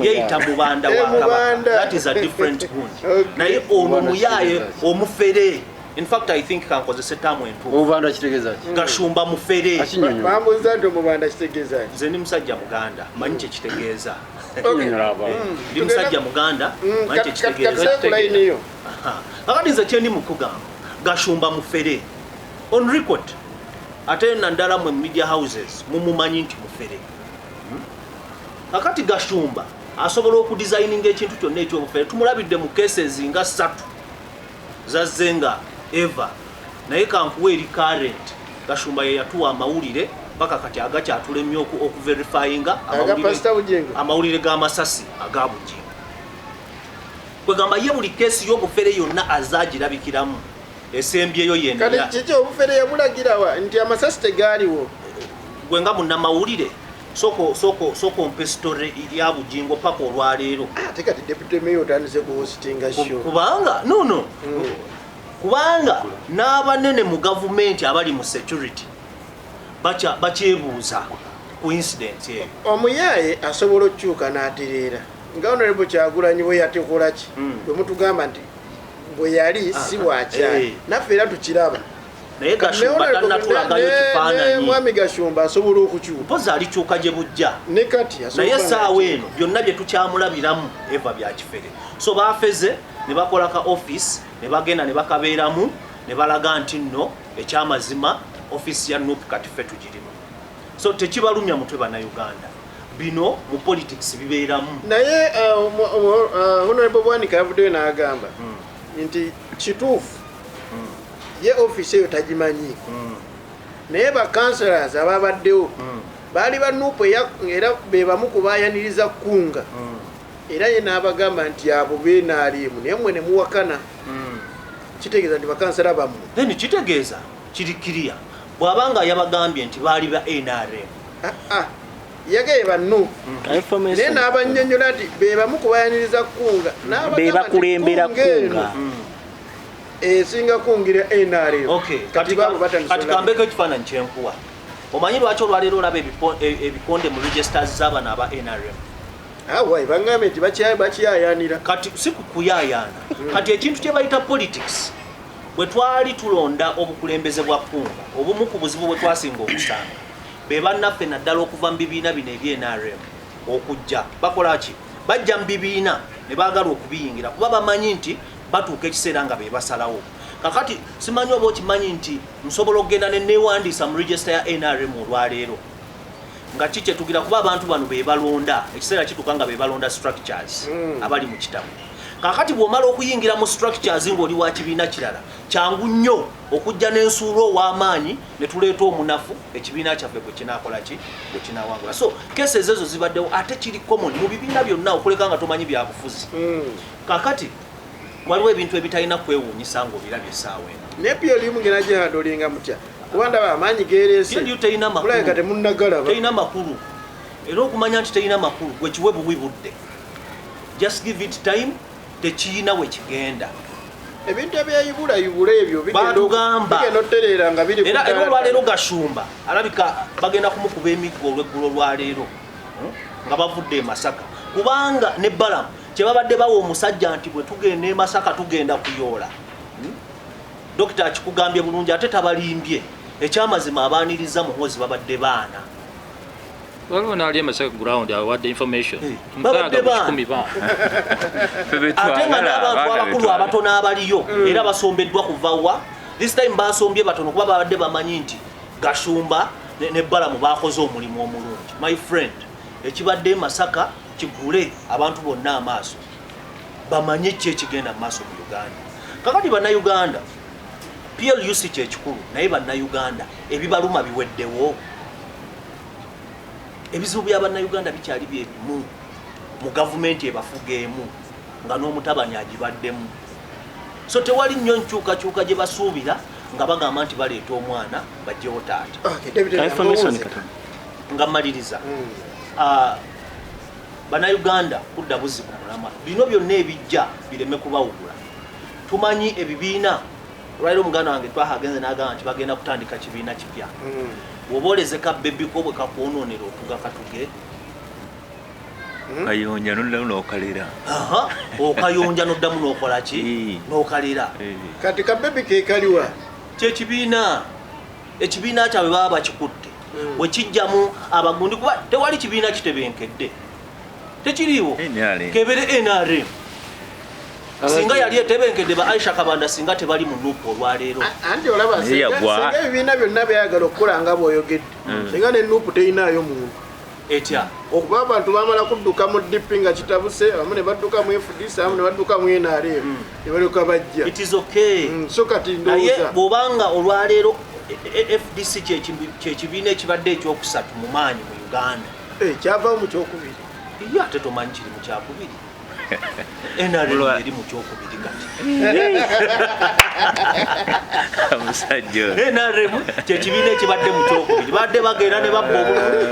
S6: Yeeyita mubanda wa Kabaka. That is a different wound. Naye ono muyaaye omufere. In fact, I think kankozese tamu entuufu.
S4: Omubanda kitegeeza ki?
S6: Gashumba mufere.
S2: Bambuuza nti omubanda kitegeeza ki?
S6: Nze ndi musajja Muganda, manyi kye kitegeeza. Ndi musajja Muganda, manyi kye kitegeeza. Kakati nze kye ndi mu kugamba Gashumba mufere on record ate nandala mu media houses mumumanyi nti mufere. Kakati Gashumba asobola okudesigninga ekintu kyonna eky'obufere. Tumulabidde mu cases nga 3 zazzenga Eva naye kankuwa eri current. Gashumba ye yatuwa amawulire paka kati agakyatulemye okuverifyinga amawulire g'amasasi aga Bujingo. Kwegamba ye buli kesi y'obufere yonna azaagirabikiramu esembyeyo yenna.
S2: Kati kiki obufere yabulagirawa nti amasasi tegaaliwo?
S6: Gwe nga munnamawulire soko mpe story ya Bujingo paka olwaleero.
S2: Ate kati Deputy Mayor otandise ku hostinga show.
S6: Kubanga no. Kubanga n'abanene mu gavumenti abali mu security bakyebuuza ku incident eyo.
S2: Omuyaaye asobola okukyuka n'atereera. Nga Honorable Kyagulanyi bwe yatekola ki? Bwe mutugamba nti bwe yali si bwakyayi. Naffe era tukiraba.
S6: naye Gashumba tanatulagayo kifaananyi
S2: mwami Gashumba asobola okukyuka
S6: mpozi alikyuka gye bujja
S2: ne kati
S6: naye essaawa eno byonna bye tukyamulabiramu eva bya kifere so baafeze ne bakola ka office ne bagenda ne bakabeeramu ne balaga nti nno ekyamazima office ya NUP kati ffe tugirimu so tekibalumya mutwe bannayuganda bino mu politics bibeeramu
S2: naye honorable Bwanika yavuddeyo n'agamba nti kituufu ye office eyo tagimanyi naye bakansalazi ababaddewo baali ba NUP era be bamu ku baayaniriza kunga era ye n'abagamba nti abo beenaalimu naye mmwe ne muwakana kitegeeza nti bakansala bammwe
S6: then kitegeeza kiri kiriya bw'abanga yabagambye nti baali ba NRM
S2: yagaye ba NUP naye n'abannyonnyola nti be bamu ku baayaniriza kunga
S5: be bakulembera kunga
S2: esinga kungira NRM
S6: kati kambeko ekifaananyi kyenkuwa omanyi lwaki olwaleero olaba ebikonde mu registers z'abana aba NRM
S2: awa bangambye nti bakyayaanira
S6: kati si kukuyayaana kati ekintu kye bayita politics bwe twali tulonda obukulembeze bwa kunga obumu ku buzibu bwe twasinga okusanga be bannaffe naddala okuva mu bibiina bino eby'NRM okujja bakola ki bajja mu bibiina ne baagala okubiyingira kuba bamanyi nti batuuka ekiseera nga be basalawo kakati simanyi oba okimanyi nti nsobola okugenda ne neewandiisa mu register ya NRM olwaleero nga kikye tugira kuba abantu bano be balonda ekiseera kituuka nga be balonda structures abali mu kitabo kakati bw'omala okuyingira mu structures ng'oli wa kibiina kirala kyangu nnyo okujja n'ensuula ow'amaanyi ne tuleeta omunafu ekibiina kyaffe bwe kinaakola ki bwe kinaawangula so kesi ezo zibaddewo ate kiri common mu bibiina byonna okuleka nga tomanyi byabufuzi kakati waliwo ebintu ebitalina kwewuunyisa ng'obirabye essaawa eno
S2: naye PLM ngena gihandolinga mutya kuba ndaba amaanyi geereese kulabika temunnagalaba
S6: terina makulu era okumanya nti terina makulu gwe kiwe buwi budde just give it time tekiyina we kigenda
S2: ebintu ebyeyibula ebyo
S6: batugamba
S2: oterera nga biri
S6: era olwaleero Gashumba alabika bagenda kumukuba emiggo olweggulo olwaleero nga bavudde e Masaka kubanga ne Balamu kyebabadde bawa omusajja nti bwe tugenda e Masaka tugenda kuyoola dokita akikugambye bulungi ate tabalimbye ekyamazima abaaniriza Muhoozi babadde baana
S1: waliwo naali Masaka ground awadde information
S6: babadde baana ate nga n'abantu abakulu abatono abaliyo era basombeddwa kuva wa this time basombye batono kuba babadde bamanyi nti Gashumba ne Balamu bakoze omulimu omulungi my friend ekibadde Masaka kigule abantu bonna amaaso bamanye ki ekigenda mu maaso mu Uganda kakati bannayuganda PLUC kyekikulu naye bannayuganda ebibaluma biweddewo ebizibu by'abannayuganda bikyali byebimu mu gavumenti ebafugeemu nga n'omutabani agibaddemu so tewali nnyo nkyukakyuka gye basuubira nga bagamba nti baleeta omwana bajjewo taata nga mmaliriza bannayuganda kudda buzibu mulama bino byonna ebijja bireme kubawugula tumanyi ebibiina olwaliro omuganda wange twahagenze n'agamba nti bagenda kutandika kibiina kipya bw'oba olezeka bebiko bwe kakwonoonera otuga katuge
S3: kayonja noddamu n'okalira
S6: okayonja noddamu n'okola ki n'okalira
S2: kati kabebi kekaliwa
S6: kyekibiina ekibiina kyabwe baba bakikutte bwe kijjamu abagundi kuba tewali kibiina kitebenkedde tekiriiwo kebere NRM singa yali etebenkedde ba Aisha Kabanda singa tebali mu NUP olwaleero
S2: anti olaba singa ebibiina byonna byayagala okukola nga bw'oyogedde singa ne NUP teyinaayo muntu
S6: etya
S2: okuba abantu bamala kudduka mu DP nga kitabuse abamu ne badduka mu FDC abamu ne badduka mu NRM ne balyoka bajja
S6: it is okay
S2: so kati
S6: naye bw'obanga olwaleero FDC kyekibiina ekibadde ekyokusatu mu maanyi mu Uganda
S2: kyavaamu mu kyokubiri
S6: iyo ate tomanyi kiri mu kyakubiri NRM eri mu kyokubiri kati NRM kyekibiina ekibadde mu kyokubiri badde bagenda ne babba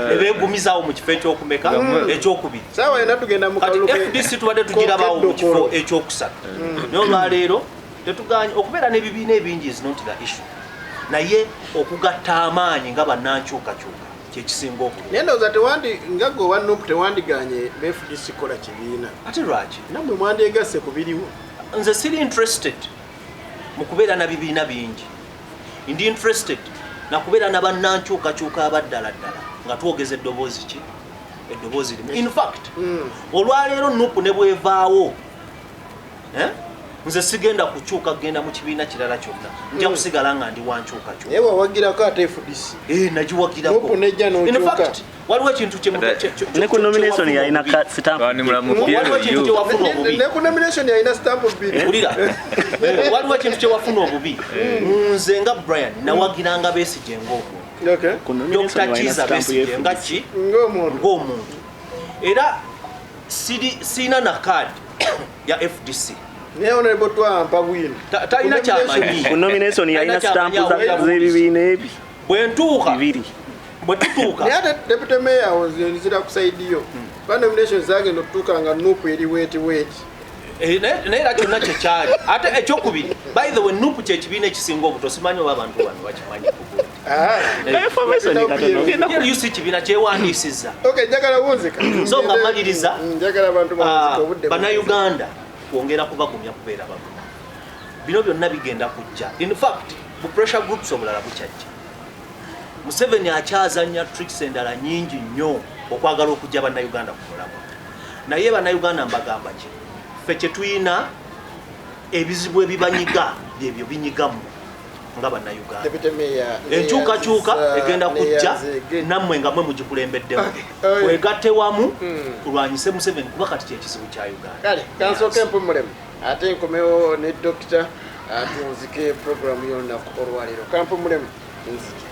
S6: ne beegumizawo mu kifo ekyokumeka ekyokubiri
S2: saawa yonna tugenda mu kalulu
S6: FDC tubadde tugirabawo mu kifo ekyokusatu naye olwaleero tetuganye okubeera n'ebibiina ebingi is not the issue naye okugatta amaanyi nga bannankyukakyuka kyekisinga obulungi
S2: naye ndowooza nga gwe owa NUP tewandiganye be FDC kola kibiina
S6: ate lwaki
S2: nammwe mwandyegasse ku biriwo
S6: nze siri interested mu kubeera na bibiina bingi ndi interested nakubeera nabannankyukakyuka abaddala ddala nga twogeza eddoboozi ki eddoboozi limu in fact olwaleero nupu ne bwevaawo nze sigenda kukyuka kugenda mu kibiina kirala kyonna nja kusigala nga ndi wankyukakyuka
S2: naye wawagirako ate FDC
S6: nagiwagirako in fact waliwo ekintu
S5: ne ku nomination yalina stamp
S6: waliwo ekintu kyewafuna obubi
S2: ne ku nomination yalina stamp bbiri
S6: ulira waliwo ekintu kyewafuna obubi nze nga Brian nawagiranga Besigye ng'omuntu Dr. Kiza Besigye nga ki ng'omuntu era siina na card ya FDC
S2: naye honorable twampa bwino
S6: talina kyamanyi
S5: ku nomination yalina stamp z'ebibiina ebi
S6: bwentuuka
S5: bibiri
S6: bwetutuuka
S2: naye ate deputy mayor nzira ku side yo ba nomination zagenda okutuuka nga nupu eri weti
S6: naye era kyonna kyekyali ate ekyokubiri by the way nupu kyekibiina ekisinga obuto simanyi oba abantu bano bakimanyi yusi kibiina kyewandiisizza
S2: njagala wunzika
S6: so nga maliriza
S2: njagala abantu
S6: bannayuganda kwongera kubagumya kubeera baguma bino byonna bigenda kujja in fact bu pressure groups obulala bukyajja Museveni akyazanya tricks endala nyingi nnyo okwagala okujja bannayuganda ku mulamwa naye bannayuganda mbagamba ki ffe kye tuyina ebizibu ebibanyiga byebyo binyigamu nga bannayuganda enkyukakyuka egenda kujja nammwe nga mwe mugikulembeddemu wegatte wamu tulwanyise Museveni kuba kati kyekizibu kya Uganda
S2: kale kansooke mpumulemu ate nkomewo ne dokita tunzike programu y'olunaku olwaleero kampumulemu nzike